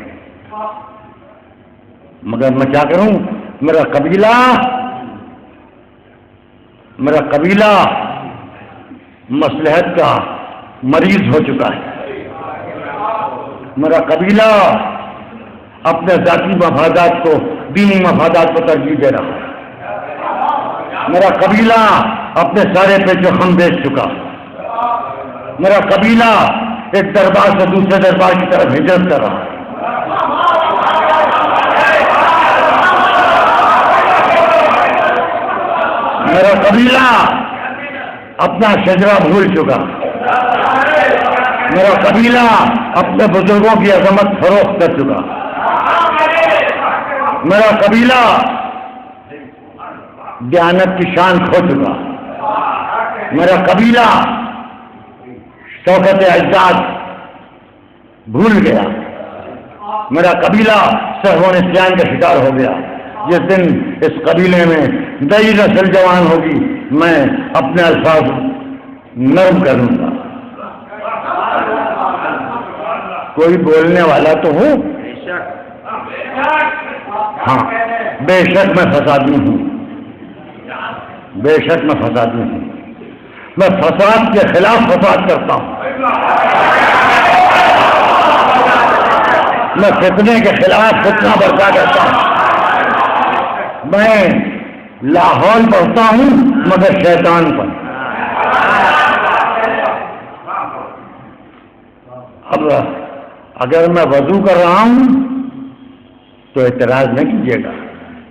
مگر میں کیا کروں، میرا قبیلہ مصلحت کا مریض ہو چکا ہے۔ میرا قبیلہ اپنے ذاتی مفادات کو دینی مفادات کو ترجیح دے رہا ہے۔ میرا قبیلہ اپنے سارے پیچ و خم بیچ چکا۔ میرا قبیلہ ایک دربار سے دوسرے دربار کی طرف ہجرت کر رہا ہے۔ میرا قبیلہ اپنا شجرہ بھول چکا۔ میرا قبیلہ اپنے بزرگوں کی عظمت فروخت کر چکا۔ میرا قبیلہ دیانت کی شان کھو چکا۔ میرا قبیلہ شوکت اجداد بھول گیا۔ میرا قبیلہ سہو نسیان کا شکار ہو گیا۔ جس دن اس قبیلے میں نئی نسل جوان ہوگی میں اپنے الفاظ نرم کروں گا۔ کوئی بولنے والا تو ہو؟ ہاں، بے شک میں فسادی ہوں، بے شک میں فسادی ہوں۔ میں فساد کے خلاف فساد کرتا ہوں، میں فتنے کے خلاف فتنہ برپا کرتا ہوں۔ میں لاہور پڑھتا ہوں مگر شیطان پر۔ اب اگر میں وضو کر رہا ہوں تو اعتراض نہ کیجیے گا،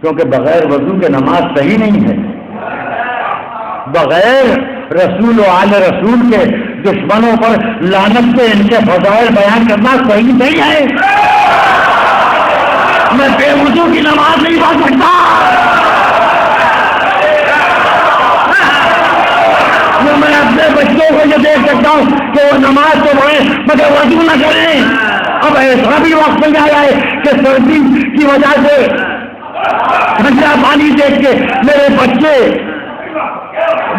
کیونکہ بغیر وضو کے نماز صحیح نہیں ہے۔ بغیر رسول و آل رسول کے دشمنوں پر لعنت سے ان کے فضائل بیان کرنا صحیح نہیں ہے۔ میں بے وضو کی نماز نہیں پڑھ سکتا۔ میں اپنے بچوں کو یہ دیکھ سکتا ہوں کہ وہ نماز تو پڑھیں مگر وضو نہ کریں۔ اب ایسا بھی وقت مل جائے کہ سردی کی وجہ سے ٹھنڈا پانی دیکھ کے میرے بچے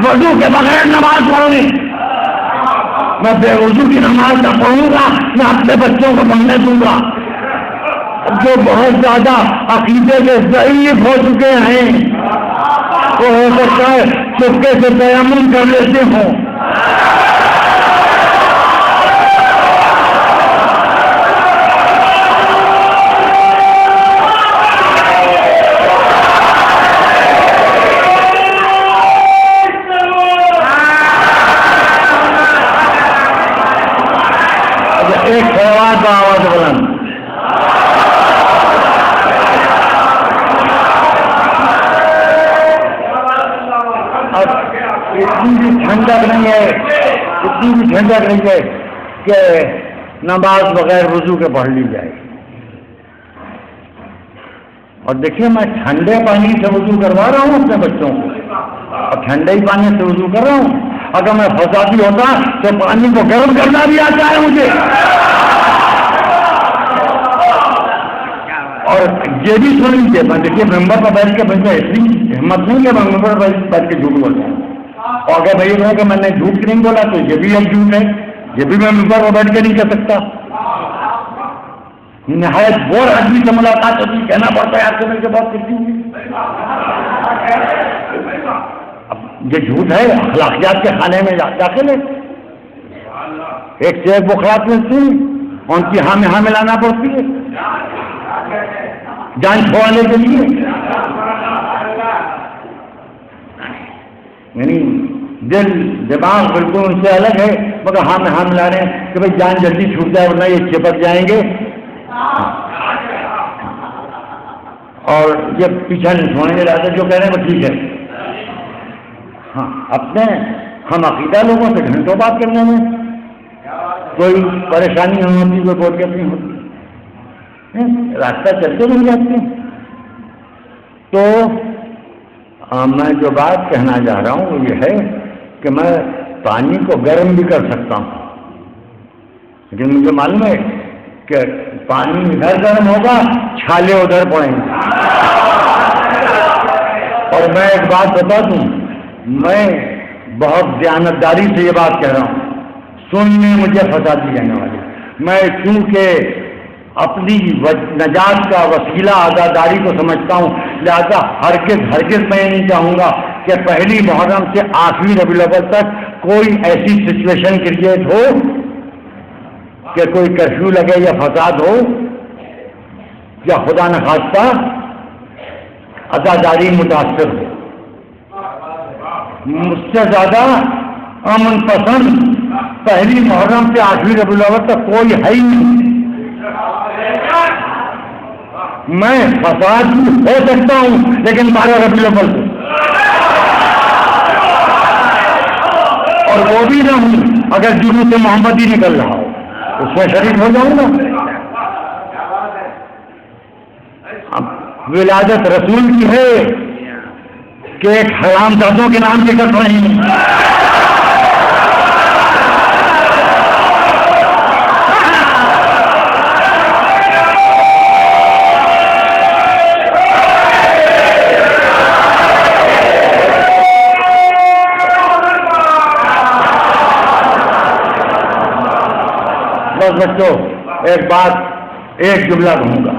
وضو کے بغیر نماز پڑھیں، میں بے وضو کی نماز نہ پڑھوں گا، میں اپنے بچوں کو پڑھنے دوں گا۔ جو بہت زیادہ عقیدے کے ضعیف ہو چکے ہیں وہ ہو سکتا ہے چپکے سے تیمم کر لیتے ہوں۔ ایک سوال کا آواز بلند۔ اتنی بھی ٹھنڈک نہیں ہے کہ نماز بغیر وضو کے پڑھ لی جائے۔ اور دیکھیے میں ٹھنڈے پانی سے وضو کروا رہا ہوں اپنے بچوں کو، اور ٹھنڈے ہی پانی سے وضو کر رہا ہوں۔ اگر میں فسادی ہوتا تو پانی کو گرم کرنا بھی آتا ہے مجھے۔ اور یہ بھی سن لیجیے، میں دیکھیے ممبر پر بیٹھ کے بچے اتنی ہمت نہیں کہ میں ممبر پر بیٹھ کے جھوٹ بولتا ہوں، اور اگر بھائی کہ میں نے جھوٹ نہیں بولا تو یہ بھی ایک جھوٹ ہے، یہ بھی میں ممبر پر بیٹھ کے نہیں کہہ سکتا۔ نہایت بور آدمی سے ملاقات ہوتی، کہنا پڑتا ہے آپ سے مل کے بہت کرتی ہوں. اب یہ جھوٹ ہے، اخلاقیات کے خانے میں داخل ہے. ایک سے ایک بخارات ملتی ہیں، ان کی ہاں میں ہاں ملانا پڑتی ہے جان چھوڑانے کے لیے. یعنی دل دماغ بالکل ان سے الگ ہے، مگر ہاں میں ہاں ملا رہے ہیں کہ بھائی جان جلدی چھوٹ جائے ورنہ یہ چپک جائیں گے. اور یہ پیچھا نہیں چھوڑیں گے، رہتے جو کہہ رہے ہیں وہ ٹھیک ہے. ہاں اپنے ہم عقیدہ لوگوں سے گھنٹوں بات کرنے میں کوئی پریشانی نہیں ہوتی، کوئی بوٹیت نہیں ہوتی، راستہ چلتے نہیں جاتے. تو میں جو بات کہنا چاہ رہا ہوں وہ یہ ہے کہ میں پانی کو گرم بھی کر سکتا ہوں، لیکن مجھے معلوم ہے کہ پانی ادھر گرم ہوگا چھالے ادھر پڑیں گے. اور میں ایک بات بتا دوں، میں بہت دیانتداری سے یہ بات کہہ رہا ہوں، سننے مجھے فسادی کہنے والے. میں چونکہ اپنی نجات کا وسیلہ آزاداری کو سمجھتا ہوں، لہذا ہرگز میں نہیں چاہوں گا کہ پہلی محرم سے آخری ربیع الاول تک کوئی ایسی سچویشن کریٹ ہو کہ کوئی کرفیو لگے یا فساد ہو یا خدا نخواستہ آزاداری متاثر ہو. مجھ سے زیادہ امن پسند پہلی محرم سے آخری ربیع الاول تک کوئی ہے ہی نہیں. میں فساد ہو سکتا ہوں لیکن 12 ربیع الاول کو، اور وہ بھی نہ ہوں اگر جلوس سے محمد ہی نکل رہا ہو، اس میں شریک ہو جاؤں گا. ولادت رسول کی ہے کہ ایک حرام زادوں کے نام سے کر رہے ہیں. بس بچوں ایک بات، ایک جملہ کہوں گا،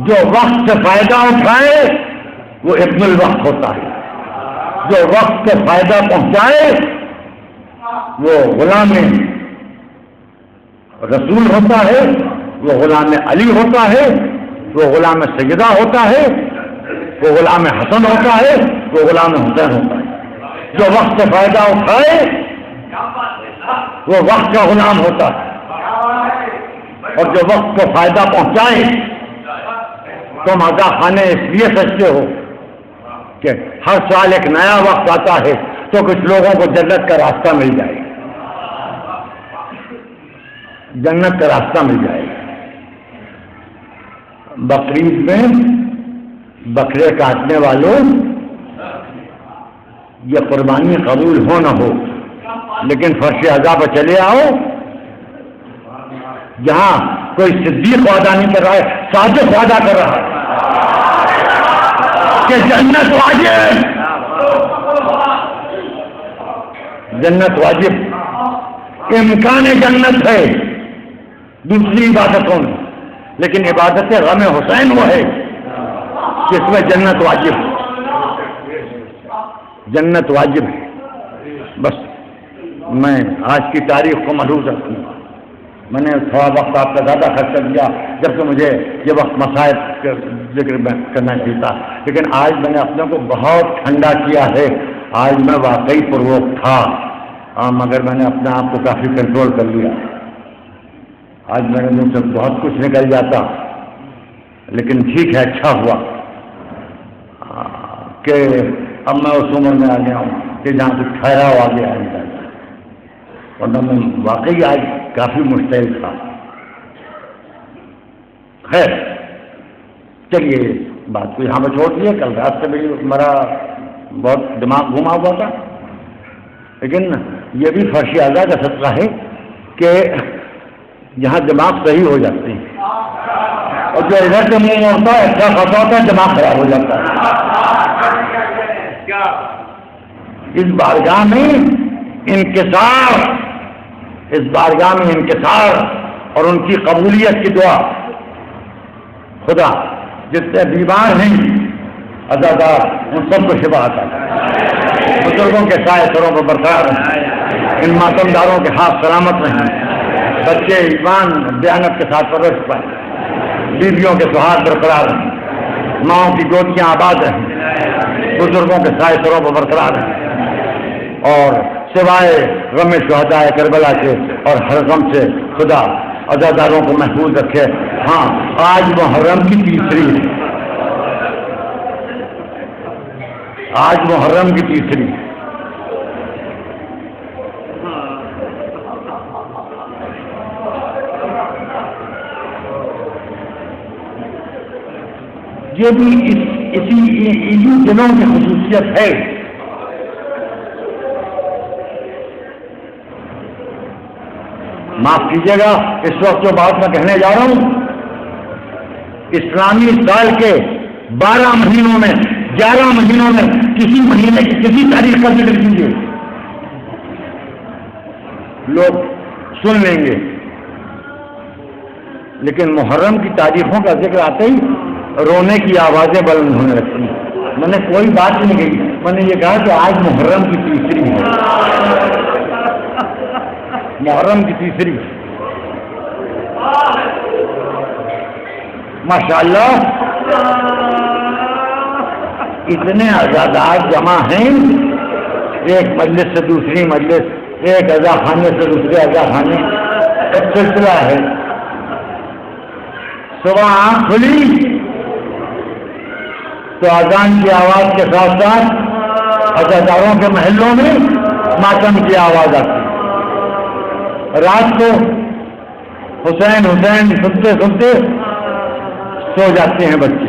جو وقت سے فائدہ اٹھائے وہ ابن الوقت ہوتا ہے، جو وقت سے فائدہ پہنچائے وہ غلام رسول ہوتا ہے، وہ غلام علی ہوتا ہے، وہ غلام سیدہ ہوتا ہے، وہ غلام حسن ہوتا ہے، وہ غلام حسین ہوتا ہے. جو وقت سے فائدہ اٹھائے وہ وقت کا غلام ہوتا ہے، اور جو وقت کو فائدہ پہنچائے. تم آگاہ خانے اس لیے سچتے ہو کہ ہر سال ایک نیا وقت آتا ہے تو کچھ لوگوں کو جنت کا راستہ مل جائے گا، جنت کا راستہ مل جائے گا. بقرعید میں بکرے کاٹنے والوں یہ قربانی قبول ہو نہ ہو، لیکن فرش اعضاء پر چلے آؤ جہاں کوئی صدیق وعدہ نہیں کر رہا ہے، صادق وعدہ کر رہا ہے کہ جنت واجب، جنت واجب، امکان جنت ہے دوسری عبادتوں میں، لیکن عبادت غم حسین وہ ہے جس میں جنت واجب، جنت واجب ہے. بس میں آج کی تاریخ کو محروز رکھوں گا. میں نے تھوڑا وقت آپ کا زیادہ خرچ کر دیا جبکہ مجھے یہ وقت مسائل کا ذکر کرنا چاہیے تھا، لیکن آج میں نے اپنے کو بہت ٹھنڈا کیا ہے. آج میں واقعی پروک تھا، مگر میں نے اپنے آپ کو کافی کنٹرول کر لیا. آج میرے منہ سے بہت کچھ نکل جاتا، لیکن ٹھیک ہے، اچھا ہوا کہ اب میں اس عمر میں آ گیا ہوں کہ جہاں سے ٹھہراؤ آ گیا ہے، ورنہ میں واقعی آج کافی مشتعل تھا. خیر چلیے بات کو یہاں پہ چھوڑ دیے. کل رات سے بھی میرا بہت دماغ گھوما ہوا تھا، لیکن یہ بھی فرش اعضاء کا صدقہ ہے کہ یہاں دماغ صحیح ہو جاتے ہیں، اور جو ادھر سے منہ ہوتا ہے اچھا خاصا ہوتا ہے، دماغ خراب ہو جاتا ہے. اس بارگاہ میں انکسار، اس بارگاہ میں انکسار اور ان کی قبولیت کی دعا خدا جتنے بیمار ہیں عزادار ان سب کو شفا عطا کرے، بزرگوں کے سائے سروں پر برقرار رہیں، ان ماتمداروں کے ہاتھ سلامت رہیں، بچے ایمان دیانت کے ساتھ پرورش پائیں، بیویوں کے سہاگ برقرار رہیں، ماؤں کی گودیاں آباد رہیں، بزرگوں کے سائے سروں پر برقرار رہیں، اور سوائے غم شہداء کربلا کے اور ہر غم سے خدا عزاداروں کو محفوظ رکھے۔ ہاں آج محرم کی تیسری ہے، آج محرم کی تیسری، یہ بھی اسی دنوں کی خصوصیت ہے۔ معاف کیجیے گا اس وقت جو بات میں کہنے جا رہا ہوں، اسلامی سال کے 12 مہینوں میں 11 مہینوں میں کسی مہینے کی کسی تاریخ کا ذکر کیجیے، لوگ سن لیں گے، لیکن محرم کی تاریخوں کا ذکر آتے ہی رونے کی آوازیں بلند ہونے لگتی ہیں۔ میں نے کوئی بات نہیں کہی، میں نے یہ کہا کہ آج محرم کی تیسری ہے، محرم کی تیسری، ماشاءاللہ اتنے عزادار جمع ہیں، ایک مجلس سے دوسری مجلس، ایک عزا خانے سے دوسرے عزا خانے، ایک سلسلہ ہے۔ صبح آنکھ کھلی تو اذان کی آواز کے ساتھ ساتھ عزاداروں کے محلوں میں ماتم کی آواز آتی، رات کو حسین حسین سنتے سنتے سو جاتے ہیں بچے۔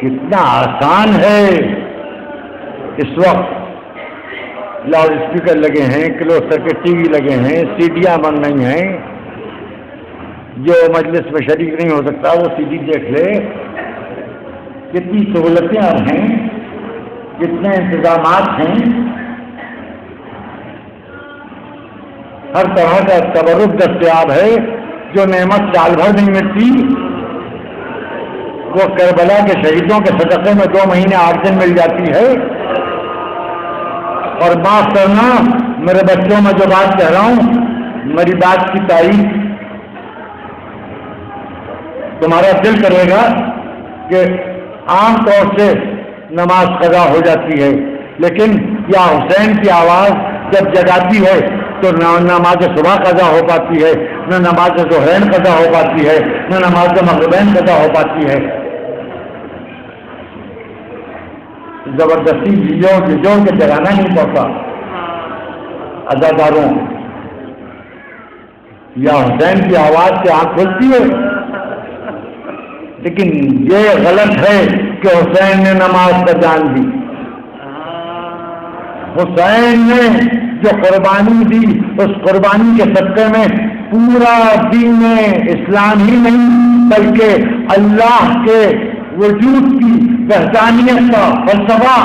کتنا آسان ہے، اس وقت لاؤڈ اسپیکر لگے ہیں، کلوز سرکٹ ٹی وی لگے ہیں، سیڈیاں بن رہی ہیں، جو مجلس میں شریک نہیں ہو سکتا وہ سی ڈی دیکھ لے۔ کتنی سہولتیں ہیں، کتنے انتظامات ہیں، ہر طرح کا تبرک دستیاب ہے، جو نعمت سال بھر نہیں ملتی وہ کربلا کے شہیدوں کے صدقے میں 2 مہینے 8 دن مل جاتی ہے۔ اور معاف کرنا میرے بچوں میں جو بات کہہ رہا ہوں، میری بات کی تائید تمہارا دل کرے گا کہ عام طور سے نماز قضا ہو جاتی ہے، لیکن یا حسین کی آواز جب جگاتی ہے تو نہ نماز صبح قضا ہو پاتی ہے، نہ نماز ظہرین قضا ہو پاتی ہے، نہ نماز مغربین قضا ہو پاتی ہے۔ زبردستی جیجوں کے جگانا نہیں پڑتا عزاداروں، یا حسین کی آواز سے آنکھ کھلتی ہے، لیکن یہ غلط ہے کہ حسین نے نماز کا جان دی۔ حسین نے جو قربانی دی، اس قربانی کے صدقے میں پورا دین اسلام ہی نہیں بلکہ اللہ کے وجود کی وحدانیت کا فلسفہ،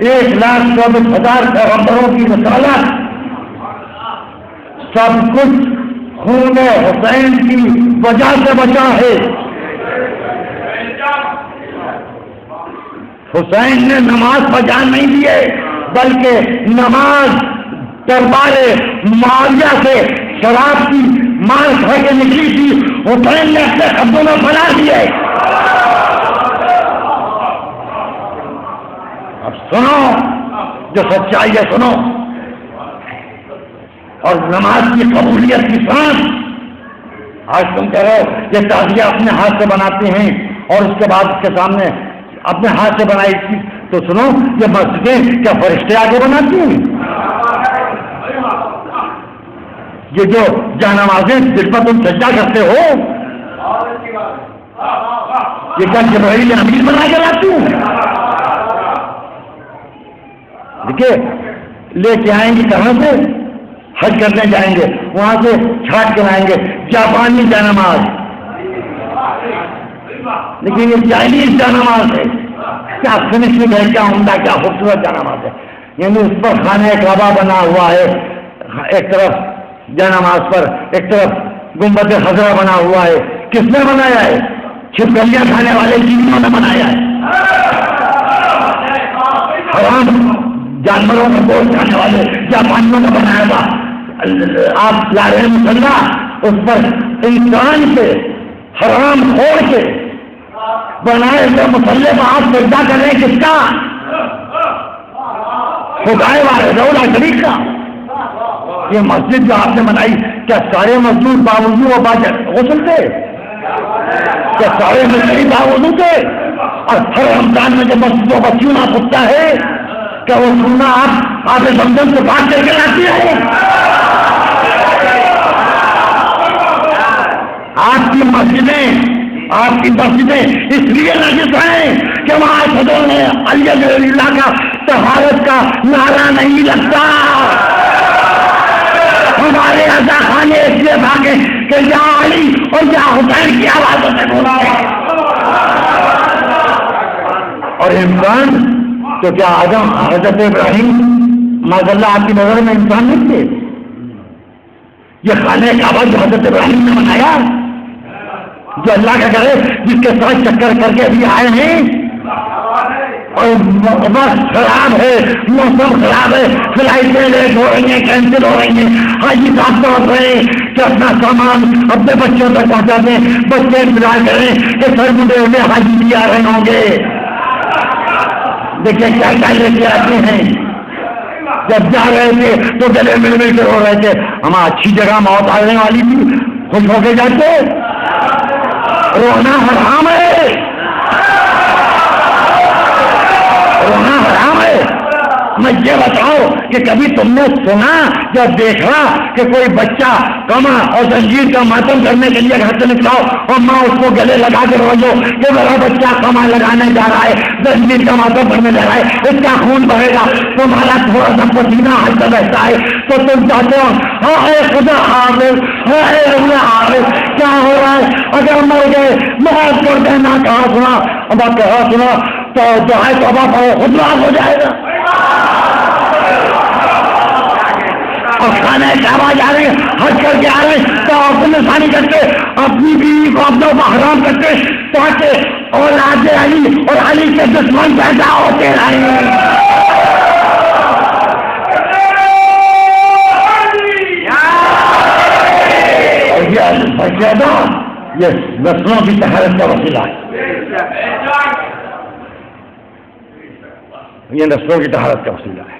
1,24,000 پیغمبروں کی رسالت، سب کچھ خون حسین کی وجہ سے بچا ہے۔ حسین نے نماز پر جان نہیں دیے، بلکہ نماز دربار معاویہ سے شراب کی مار کھا کے نکلی تھی، حسین نے اپنے قدموں میں بنا دیے۔ اب سنو جو سچائی ہے، سنو، اور نماز کی قبولیت کی سانس آج تم کہہ رہے ہو یہ تعزیہ اپنے ہاتھ سے بناتے ہیں اور اس کے بعد اس کے سامنے اپنے ہاتھ سے بنائی تھی، تو سنو یہ مسجدیں کیا فرشتے آگے بناتی ہیں؟ یہ جو جانمازیں جس پر تم سجدہ کرتے ہو یہ کیا جبرائیل امین بنا کے لاتی ہوں؟ دیکھیے لے کے آئیں گے کہاں سے؟ حج کرنے جائیں گے، وہاں سے چھاٹ کے لائیں گے جاپانی جانماز، لیکن یہ چائنیز جانماز ہے۔ کیا فنشنگ ہے، کیا عمدہ، کیا خوبصورت جانماز ہے. یعنی اس پر خانہ کعبہ بنا ہوا ہے، ایک طرف جانماز پر، ایک طرف گنبد خضرا بنا ہوا ہے. کس نے بنایا ہے؟ چھپکلیاں کھانے والے چیزوں نے بنایا ہے. حرام جانوروں کا گوشت کھانے والے جاپانیوں نے بنایا تھا. آپ لا رہے ہیں مسلح، اس پر انسان سے حرام کھوڑ کے بنائے ہوئے مسلح پر آپ سجدہ کر رہے ہیں. کس کا؟ خدائے والے رولا شریف کا. یہ مسجد جو آپ نے بنائی، کیا سارے مزدور باوضو و غسل تھے؟ کیا سارے مزدور باوضو تھے؟ اور ہر رمضان میں جو مسجدوں کا چونا پھٹتا ہے، کیا وہ چونا آپ زمزم سے بات کر کے لاتی ہے؟ آپ کی مسجدیں اس لیے نجس ہیں کہ وہاں صدر نے علی اللہ کا طہارت کا نعرہ نہیں لگتا. ہمارے رضا خانے اس لیے بھاگے کہ یا علی اور یا حسین کی آوازوں سے بولا. اور انسان تو کیا آدم حضرت ابراہیم ماذ اللہ آپ کی نظر میں انسان نہیں تھے؟ یہ خانہ کعبہ جو حضرت ابراہیم نے بنایا، جو اللہ کا گھر ہے، جس کے ساتھ چکر کر کے ابھی آئے ہیں، اور وقت خراب ہے، موسم خراب ہے، فلائٹیں لیٹ ہو رہی ہیں، کینسل ہو رہی ہیں، حاجی صاحب پہنچ رہے ہیں کہ اپنا سامان اپنے بچوں تک پہنچا دیں، بچے انتظار کریں کہ سر مڈے ہوئے حاجی بھی آ رہے ہوں گے. دیکھیں کیا کیا لے کے آتے ہیں. جب جا رہے تھے تو گلے مل کر ہو رہے تھے، ہم اچھی جگہ موت آنے والی تھی، خوش ہو کے جاتے. رونا حرام ہے، رونا حرام ہے. میں یہ بتاؤ کہ کبھی تم نے سنا یا دیکھا کہ کوئی بچہ کما اور زنجیر کا ماتم کرنے کے لیے گھر سے نکلا اور ماں اس کو گلے لگا کے روزو کہ میرا بچہ کما لگانے جا رہا ہے، زنجیر کا ماتم کرنے جا رہا ہے، اس کا خون بہے گا، تمہارا تھوڑا سا پسینہ ہاتھ سے بہتا ہے تو تم چاہتے ہو ہائے خدا حافظ، ہائے اللہ حافظ، کیا ہو رہا ہے؟ اگر مر گئے معاف کر دینا، کہا سنا اب کہا سنا تو دعائے توبہ پڑھو، خود معاف ہو جائے گا. اور خانہ کعبہ جا رہے ہیں، حج کر کے آ رہے ہیں تو اپنے ثانی کرتے، اپنی بیوی کو اپنے کو حرام کرتے تاکہ اولاد علی اور علی کے دشمن پیدا ہوتے رہیں. یہ نسلوں کی طہارت کا وسیلہ ہے، یہ نسلوں کی طہارت کا وسیلہ ہے.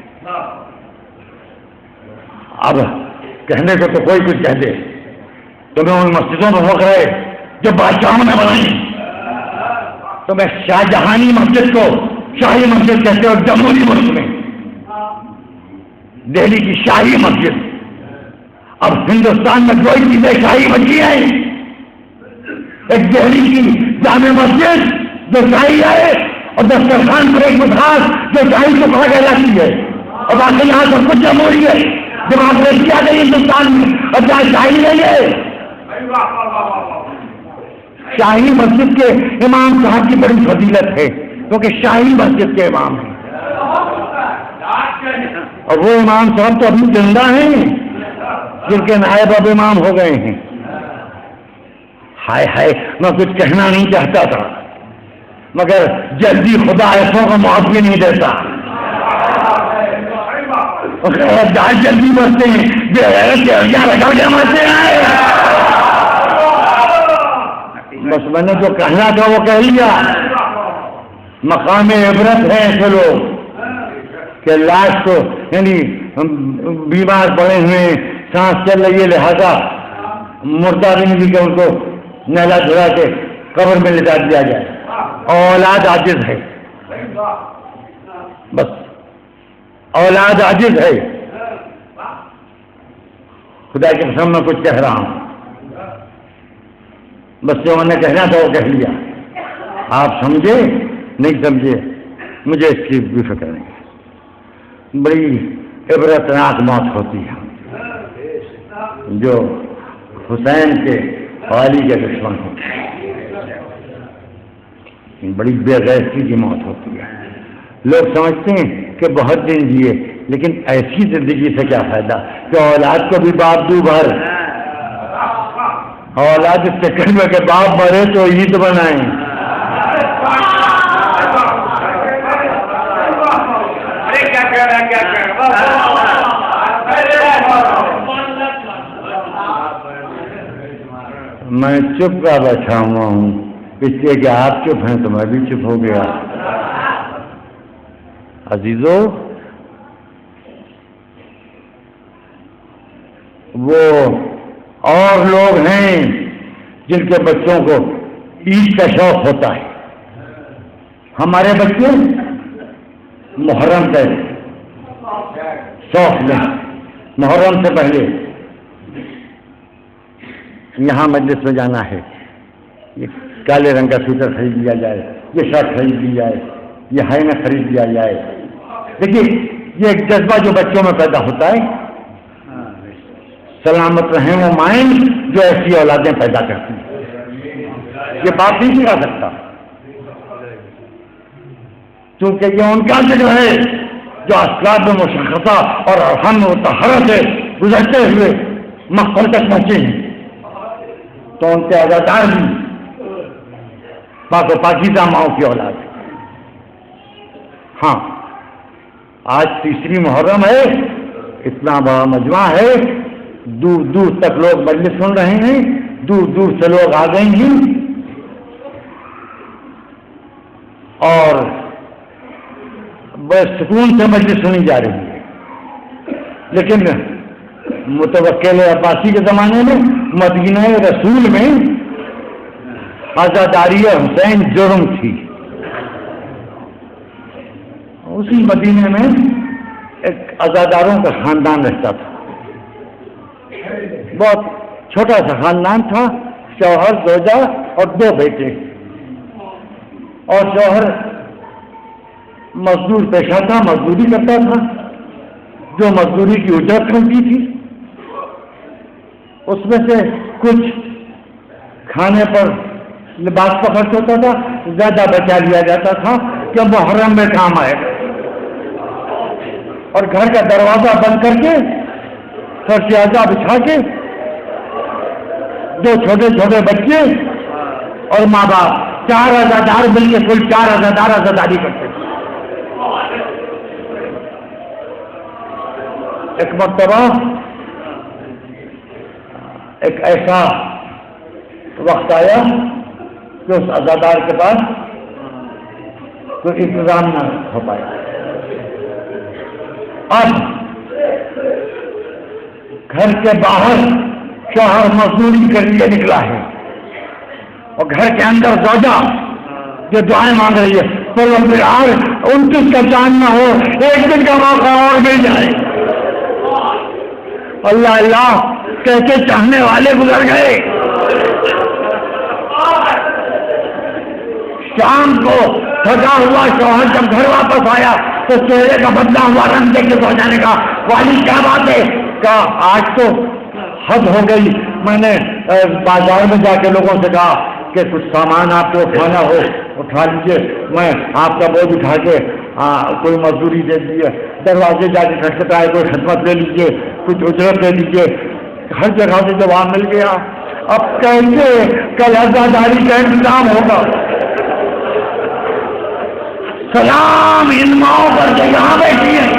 اب کہنے کو تو کوئی کچھ کہہ دے، تمہیں ان مسجدوں میں فخر ہے جو بادشاہوں نے بنائی. تمہیں شاہ جہانی مسجد کو شاہی مسجد کہتے ہو. جمہوری ملک میں دہلی کی شاہی مسجد، اب ہندوستان میں کوئی چیزیں شاہی بچی ہیں. ایک دہلی کی جامع مسجد جو شاہی ہے، اور دسترخوان پر ایک مٹھاس جو شاہی کو کھا کے لاتی ہے، اور باقی یہاں سب کچھ جمہوری ہے. ڈیموکریسی آ گئی ہندوستان میں، اور جہاں شاہی نہیں ہے. شاہی مسجد کے امام صاحب کی بڑی فضیلت ہے کیونکہ شاہی مسجد کے امام ہیں، اور وہ امام صاحب تو ابھی زندہ ہیں جن کے نائب اب امام ہو گئے ہیں. ہائے ہائے، میں کچھ کہنا نہیں چاہتا تھا مگر جلدی خدا ایسوں کو معاف بھی نہیں دیتا. جلدی بچتے ہیں، بس میں نے جو کہنا تھا وہ کہہ لیا. مقام عبرت ہے ایسے لوگ کہ لاش کو یعنی بیمار پڑے ہوئے، سانس چل رہی ہے، لہذا مردہ بھی نہیں کہ ان کو نہلا دھلا کے قبر میں لٹا دیا جائے. اولاد عاجز ہے، بس اولاد عاجز ہے. خدا کی قسم میں کچھ کہہ رہا ہوں، بس جو میں نے کہنا تھا وہ کہہ لیا. آپ سمجھے نہیں سمجھے مجھے اس کی بھی فکر نہیں. بڑی عبرتناک موت ہوتی ہے جو حسین کے علی کے دشمن ہوتے ہیں. بڑی بے غیرتی کی موت ہوتی ہے. لوگ سمجھتے ہیں کہ بہت دن جیے، لیکن ایسی زندگی سے کیا فائدہ کہ اولاد کو بھی باپ دو بھر، اولاد اس چکر میں کہ باپ مرے تو عید بنائیں. میں چپ کا بیٹھا ہوا ہوں اس لیے کہ آپ چپ ہیں تو میں بھی چپ ہو گیا. عزیزو، وہ اور لوگ ہیں جن کے بچوں کو عید کا شوق ہوتا ہے. ہمارے بچے محرم کا شوق نہیں. محرم سے پہلے یہاں مجلس میں جانا ہے، یہ کالے رنگ کا سویٹر خرید لیا جائے، یہ شرٹ خرید لی جائے، یہ ہائی نہ خرید لیا جائے. دیکھیے یہ ایک جذبہ جو بچوں میں پیدا ہوتا ہے. سلامت رہیں وہ مائنڈ جو ایسی اولادیں پیدا کرتی ہیں. یہ بات نہیں سکھا سکتا کیونکہ یہ ان کا جو ہے جو اسباب میں مشخصہ اور ہم متحرک سے گزرتے ہوئے مقصد تک پہنچے ہیں، تو ان کے اداکار بھی پاک و پاکیزہ ماؤں کی اولاد ہے. ہاں آج تیسری محرم ہے، اتنا بڑا مجمع ہے، دور دور تک لوگ مجلس سن رہے ہیں، دور دور سے لوگ آ گئے ہیں، اور بڑے سکون سے مجلس سنی جا رہی ہے. لیکن متوکل عباسی کے زمانے میں مدینہ رسول میں عزاداری حسین جرم تھی. اسی مدینے میں ایک عزاداروں کا خاندان رہتا تھا، بہت چھوٹا سا خاندان تھا، شوہر، زوجہ اور 2 بیٹے. اور شوہر مزدور پیشہ تھا، مزدوری کرتا تھا، جو مزدوری کی اجرت ملتی تھی اس میں سے کچھ کھانے پر لباس پر خرچ ہوتا تھا، زیادہ بچا لیا جاتا تھا کہ محرم میں کام آئے. اور گھر کا دروازہ بند کر کے فرش اعضا بچھا کے 2 چھوٹے چھوٹے بچے اور ماں باپ 4 عزادار مل کے کل 4 عزادار عزاداری کرتے تھے. ایک مرتبہ ایک ایسا وقت آیا کہ اس عزادار کے پاس کوئی انتظام نہ ہو پایا. اب گھر کے باہر شوہر مزدوری کے لیے نکلا ہے اور گھر کے اندر زوجہ جو دعائیں مانگ رہی ہے، پر 29 کا چاند نہ ہو، ایک دن کا موقع اور مل جائے. اللہ اللہ کہتے چاہنے والے گزر گئے. شام کو تھکا ہوا شوہر جب گھر واپس آیا تو چہرے کا بدلا ہوا رنگ دیکھ کے سوچانے کا، والی کیا بات ہے؟ کہا آج تو حد ہو گئی. میں نے بازار میں جا کے لوگوں سے کہا کہ کچھ سامان آپ کو اٹھانا ہو اٹھا لیجیے، میں آپ کا بوجھ اٹھا کے کوئی مزدوری دے دیجیے، دروازے جا کے کھٹکھٹائے کوئی خدمت دے لیجیے، کچھ اجرت دے دیجیے. ہر جگہ سے جواب مل گیا. اب کیسے کل عزاداری کا انتظام ہوگا؟ سلام ان ماؤں پر جو یہاں بیٹھی ہیں،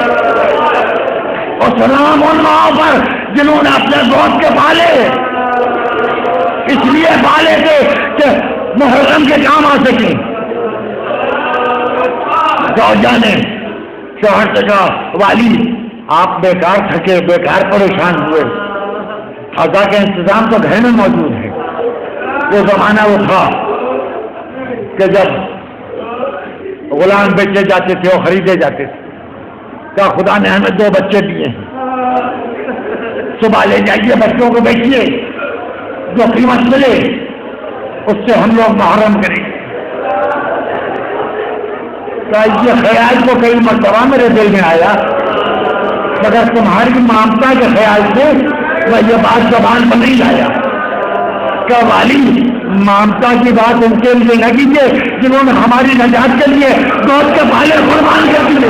اور سلام ان ماؤں پر جنہوں نے اپنے گود کے پالے، اس لیے پالے تھے کہ محرم کے کام آ سکیں. زوجہ نے شوہر سے کہا والی آپ بیکار تھکے، بیکار پریشان ہوئے، عزا کا انتظام تو گھر میں موجود ہے. وہ زمانہ وہ تھا کہ جب غلام بیچے جاتے تھے اور خریدے جاتے تھے. کہا خدا نے ہمیں 2 بچے دیے ہیں، صبح لے جائیے بچوں کو بیچیے، جو قیمت ملے اس سے ہم لوگ محرم کریں. یہ خیال تو کئی مرتبہ میرے دل میں آیا، مگر تمہاری ممتا کے خیال سے میں یہ بات زبان پر نہیں لایا. کہ والی ممتا کی بات ان کے لیے نہ کیجیے جنہوں نے ہماری نجات کے لیے گود کے پالے قربان کر دیے.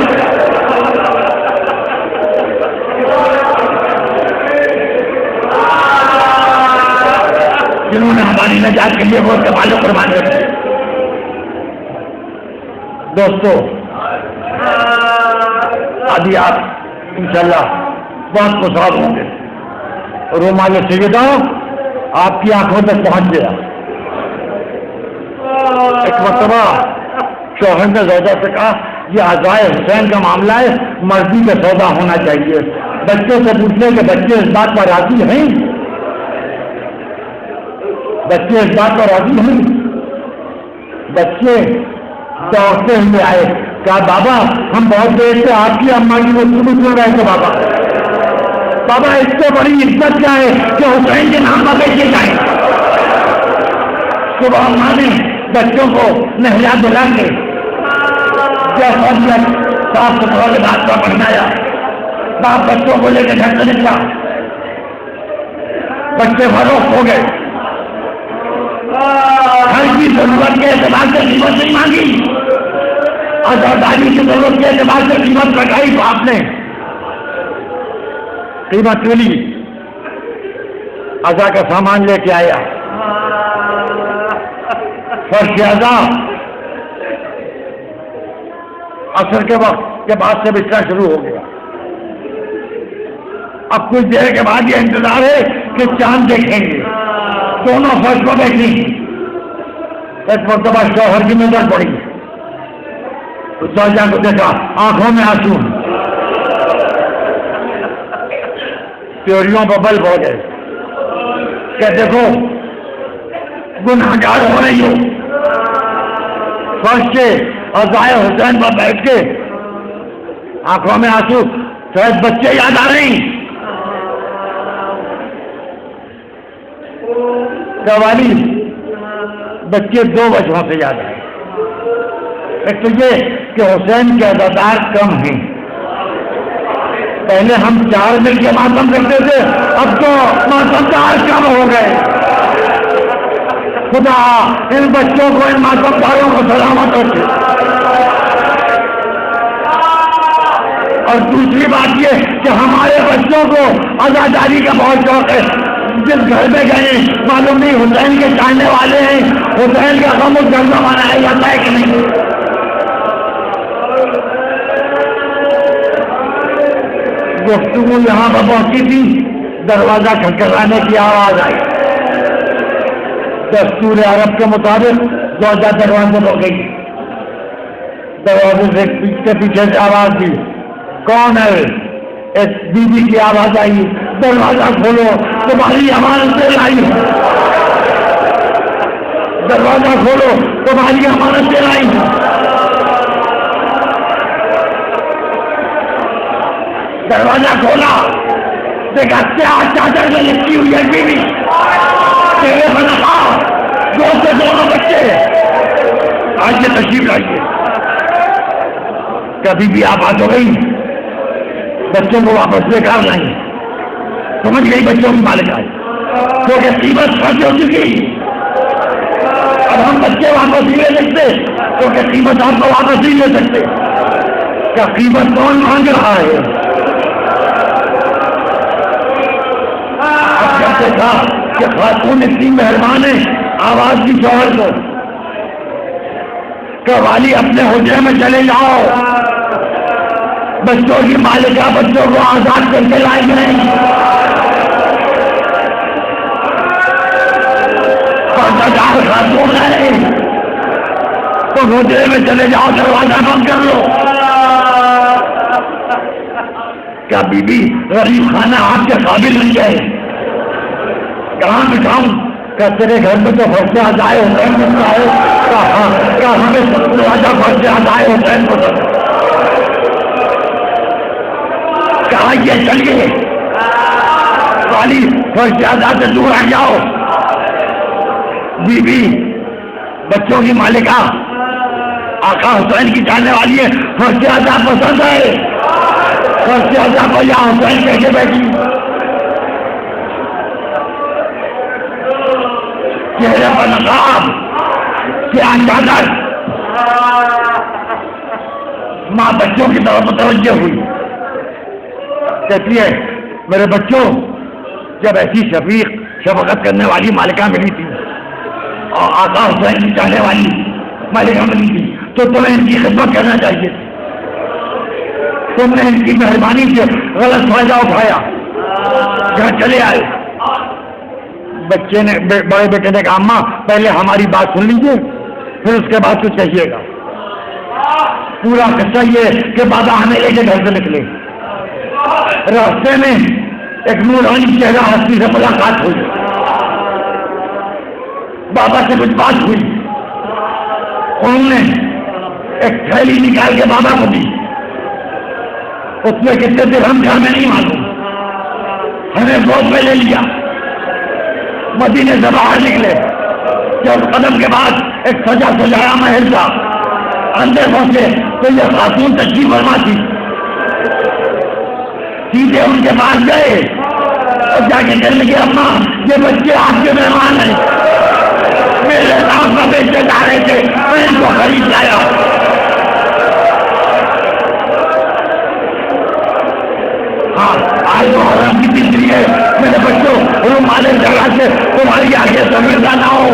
جنہوں نے ہماری نجات کے لیے گود کے پالے قربان کر دیے. دوستو ابھی آپ انشاءاللہ بہت خوشحال ہوں گے. رومال سیدہ آپ کی آنکھوں تک پہنچ گیا. ایک مرتبہ شوہر نے زوجہ سے کہا یہ عزائے حسین کا معاملہ ہے, مرضی کا سودا ہونا چاہیے. بچوں سے پوچھنے کہ بچے اس بات پر راضی ہیں, بچے اس بات پر راضی ہیں. بچے دوڑتے ہوئے آئے, کہا بابا ہم بہت دیر سے آپ کی اماں کی گفتگو سن رہے تھے. بابا اس سے بڑی عزت کیا ہے کہ حسین کے نام پر بیچے جائیں. صبح اماں نے بچوں کو نہلا دھلا کے جیسا صاف ستھرا لباس کا پہنایا, باپ بچوں کو لے کے گھر سے نکلا. بچے فروخت ہو گئے. گھر کی ضرورت کے اعتبار سے قیمت نہیں مانگی, آزاداری کی ضرورت کے اعتبار سے قیمت لگائی تو آپ نے قیمت ملی. ازا کا سامان لے کے آیا, فرش ازا عصر کے وقت کے بعد سے بچنا شروع ہو گیا. اب کچھ دیر کے بعد یہ انتظار ہے کہ چاند دیکھیں گے. دونوں فرش پر بیٹھی. ایک مرتبہ شوہر کی نظر پڑی, زوجہ کو دیکھا, آنکھوں میں آنسو, تیوریوں پر بل پڑ گئے کہ دیکھو گنہگار ہو رہی ہو. فرش کے عزائے حسین پر بیٹھ کے آنکھوں میں آنسو, شاید بچے یاد آ رہے ہیں. قوالی بچے دو وجہوں سے یاد آئے. ایک تو یہ کہ حسین کے عزادار کم ہیں. پہلے ہم 4 مل کے ماتم کرتے تھے, اب تو ماتمدار کم ہو گئے. خدا ان بچوں کو, ان ماتمداروں کو سلامت رکھے. اور دوسری بات یہ کہ ہمارے بچوں کو عزاداری کا بہت شوق ہے. جس گھر میں گئے معلوم نہیں حسین کے چاہنے والے ہیں, حسین کا غم اس گھر میں منایا جاتا ہے کہ نہیں. گفتگو یہاں پر پہنچی تھی, دروازہ کھٹکھٹانے کی آواز آئی. دستور عرب کے مطابق زوجہ دروازے پر گئی. دروازے سے پیچھے سے آواز دی, کون ہے؟ ایک بیوی کی آواز آئی, دروازہ کھولو تمہاری امانت سے لائی ہوں. دروازہ کھولو تمہاری امانت سے لائی ہوں. دروازہ کھولا, دیکھا کیا چادر میں لپٹی ہوئی ہے بیوی, تیرے بنا دو سے دونوں بچے. آج یہ تشریف لائیے. کبھی بھی آپ آ تو گئی, بچوں کو واپس لے کر لائیں. سمجھ گئی بچوں کی مالک آئی, کیونکہ قیمت خرچ ہو چکی. اب ہم بچے واپس نہیں لے سکتے, کیونکہ قیمت آپ کو واپس نہیں لے سکتے. کیا قیمت کون مانگ رہا ہے؟ اب کیا دیکھا کہ خاتون اتنی مہربان ہے, آواز کی شوہر کو کہ والی اپنے حجرے میں چلے جاؤ, بچوں کی مالکہ بچوں کو آزاد کر کے لائیں گے. خاتون ہے تو حجرے میں چلے جاؤ, دروازہ بند کر لو. کیا بی بی غریب خانہ آپ کے قابل نہیں گئے؟ کہاں بٹھاؤں؟ کیا تیرے گھر میں تو فرش عزائے حسین ملتا ہے؟ کیا ہمیں دروازہ فرش عزائے حسین کو کہا یہ چلیے والی فرش عزا سے دور آ جاؤ. بی بی بچوں کی مالکہ آقا حسین کی جاننے والی ہے, فرش عزا پسند ہے. فرش عزا کو یا حسین کیسے بیٹھی, چہرے پر نقاب، کیا چادر. ماں بچوں کی طرف متوجہ ہوئی، کہتی ہے میرے بچوں، جب ایسی شفقت کرنے والی مالکہ ملی تھی اور آقا حسین کی چاہنے والی مالکہ ملی تھی تو تمہیں ان کی خدمت کرنا چاہیے. تم نے ان کی مہربانی سے غلط فائدہ اٹھایا، گھر چلے آئے. بچے نے، بڑے بیٹے نے کہا اماں پہلے ہماری بات سن لیجیے پھر اس کے بعد تو چاہیے گا. پورا قصہ یہ کہ بابا ہمیں لے کے گھر سے نکلے. راستے میں ایک نورانی چہرہ ہستی سے ملاقات ہوئی، بابا سے کچھ بات ہوئی. انہوں نے ایک تھیلی نکال کے بابا کو دی. اس میں کتنے درہم تھے ہمیں نہیں معلوم، ہمیں گود میں لے لیا. مدینے سے باہر نکلے، جب قدم کے بعد ایک سجا سجایا محل تھا. اندر پہنچے تو یہ خاتون تشریف فرما تھی. سیدھے ان کے پاس گئے اور جا کے کہنے لگے اماں یہ بچے آپ کے مہمان ہیں، میرے نام کا بیچے جا رہے تھے، میں ان کو خرید لایا. ہاں آج محرم کی تیسری ہے میرے بچوں، رومال جگہ سے تمہاری آگے سمیٹا نہ ہو،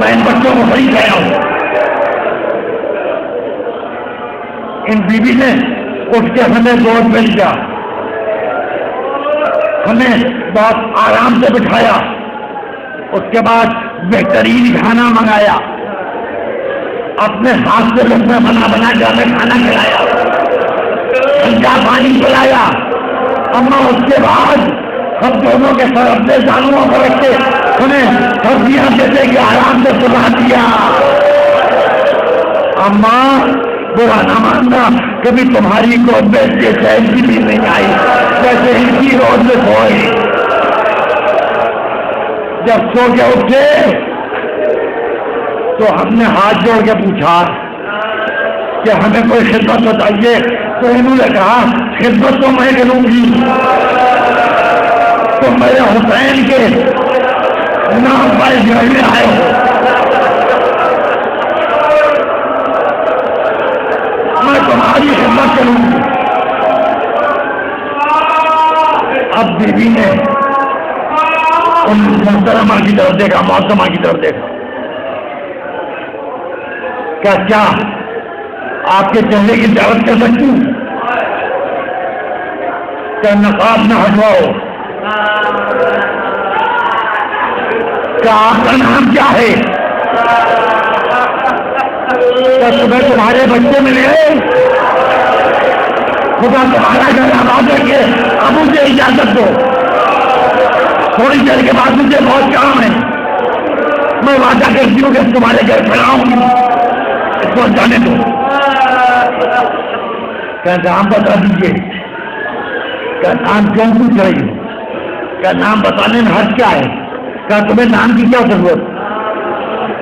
میں ان بچوں کو خرید لایا ہوں. ان بیوی نے اٹھ کے ہمیں گود میں لیا، ہمیں بہت آرام سے بٹھایا. اس کے بعد بہترین کھانا منگایا، اپنے ہاتھ سے لقمے بنا کے ہمیں کھانا کھلایا، ٹھنڈا پانی پلایا. اما اس کے بعد ہم دونوں کے سر اپنے جانوروں کو رکھ کے انہیں سبزیاں دیتے کہ آرام سے سلا دیا. اما برا نہ ماننا، کبھی تمہاری گود میں کے چین کی بھی نہیں آئی جیسے ان کی روز میں سوئی. جب سو کے اٹھے تو ہم نے ہاتھ جوڑ کے پوچھا کہ ہمیں کوئی خدمت بتائیے، تو انہوں نے کہا خدمت تو میں کروں گی، تو میرے حسین کے نام پر گھر میں آئے ہو، میں تمہاری خدمت کروں گی. اب بیوی نے ان محترمہ کی طرف دیکھا، معصومہ کی طرف دیکھا، کیا آپ کے چہرے کی دعوت کر سکتی ہوں؟ کیا نقاب نہ ہٹواؤ؟ کیا آپ کا نام کیا ہے؟ کیا تمہیں تمہارے بچے ملے؟ خدا تمہارا گھر آباد رکھے. اب مجھے اجازت دو، تھوڑی دیر کے بعد مجھے بہت کام ہے. میں وعدہ کرتی ہوں کہ تمہارے گھر پہ آؤں گی، اس کو جانے دو. کیا نام بتا دیجیے؟ کیا نام کیوں پوچھ رہی ہوں؟ کیا نام بتانے میں حرج کیا ہے؟ کیا تمہیں نام کی کیا ضرورت؟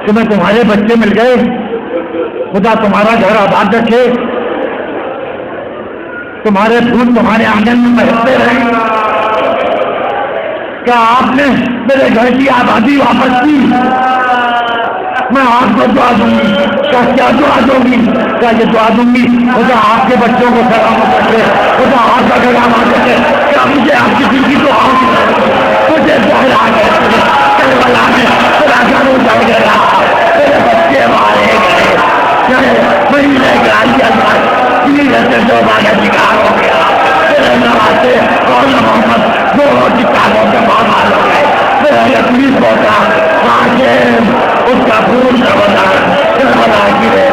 تمہیں تمہارے بچے مل گئے، خدا تمہارا گھر آباد رکھے، تمہارے پھول تمہارے آنگن میں مہکتے رہیں. کیا آپ نے میرے گھر کی آبادی واپس کی؟ میں آپ کو دعا دوں گی. کیا دعا دوں گی؟ کیا یہ دعا دوں گی خدا آپ کے بچوں کو سلامت رکھے، خدا آپ کا گھر آباد رکھے. کیا مجھے آپ کی دل کی دعا مجھے ظاہر آ گئے کربلا میں پورا گھر اجڑ گیا، میرے بچے مارے گئے، مہینے گاڑی دو بار شکار ہو گیا، میرے نواسے اور محمد دونوں شکاروں کے مال ہو گئے. میرا پولیس پہنچا، اس کا پھول کربلا گرے.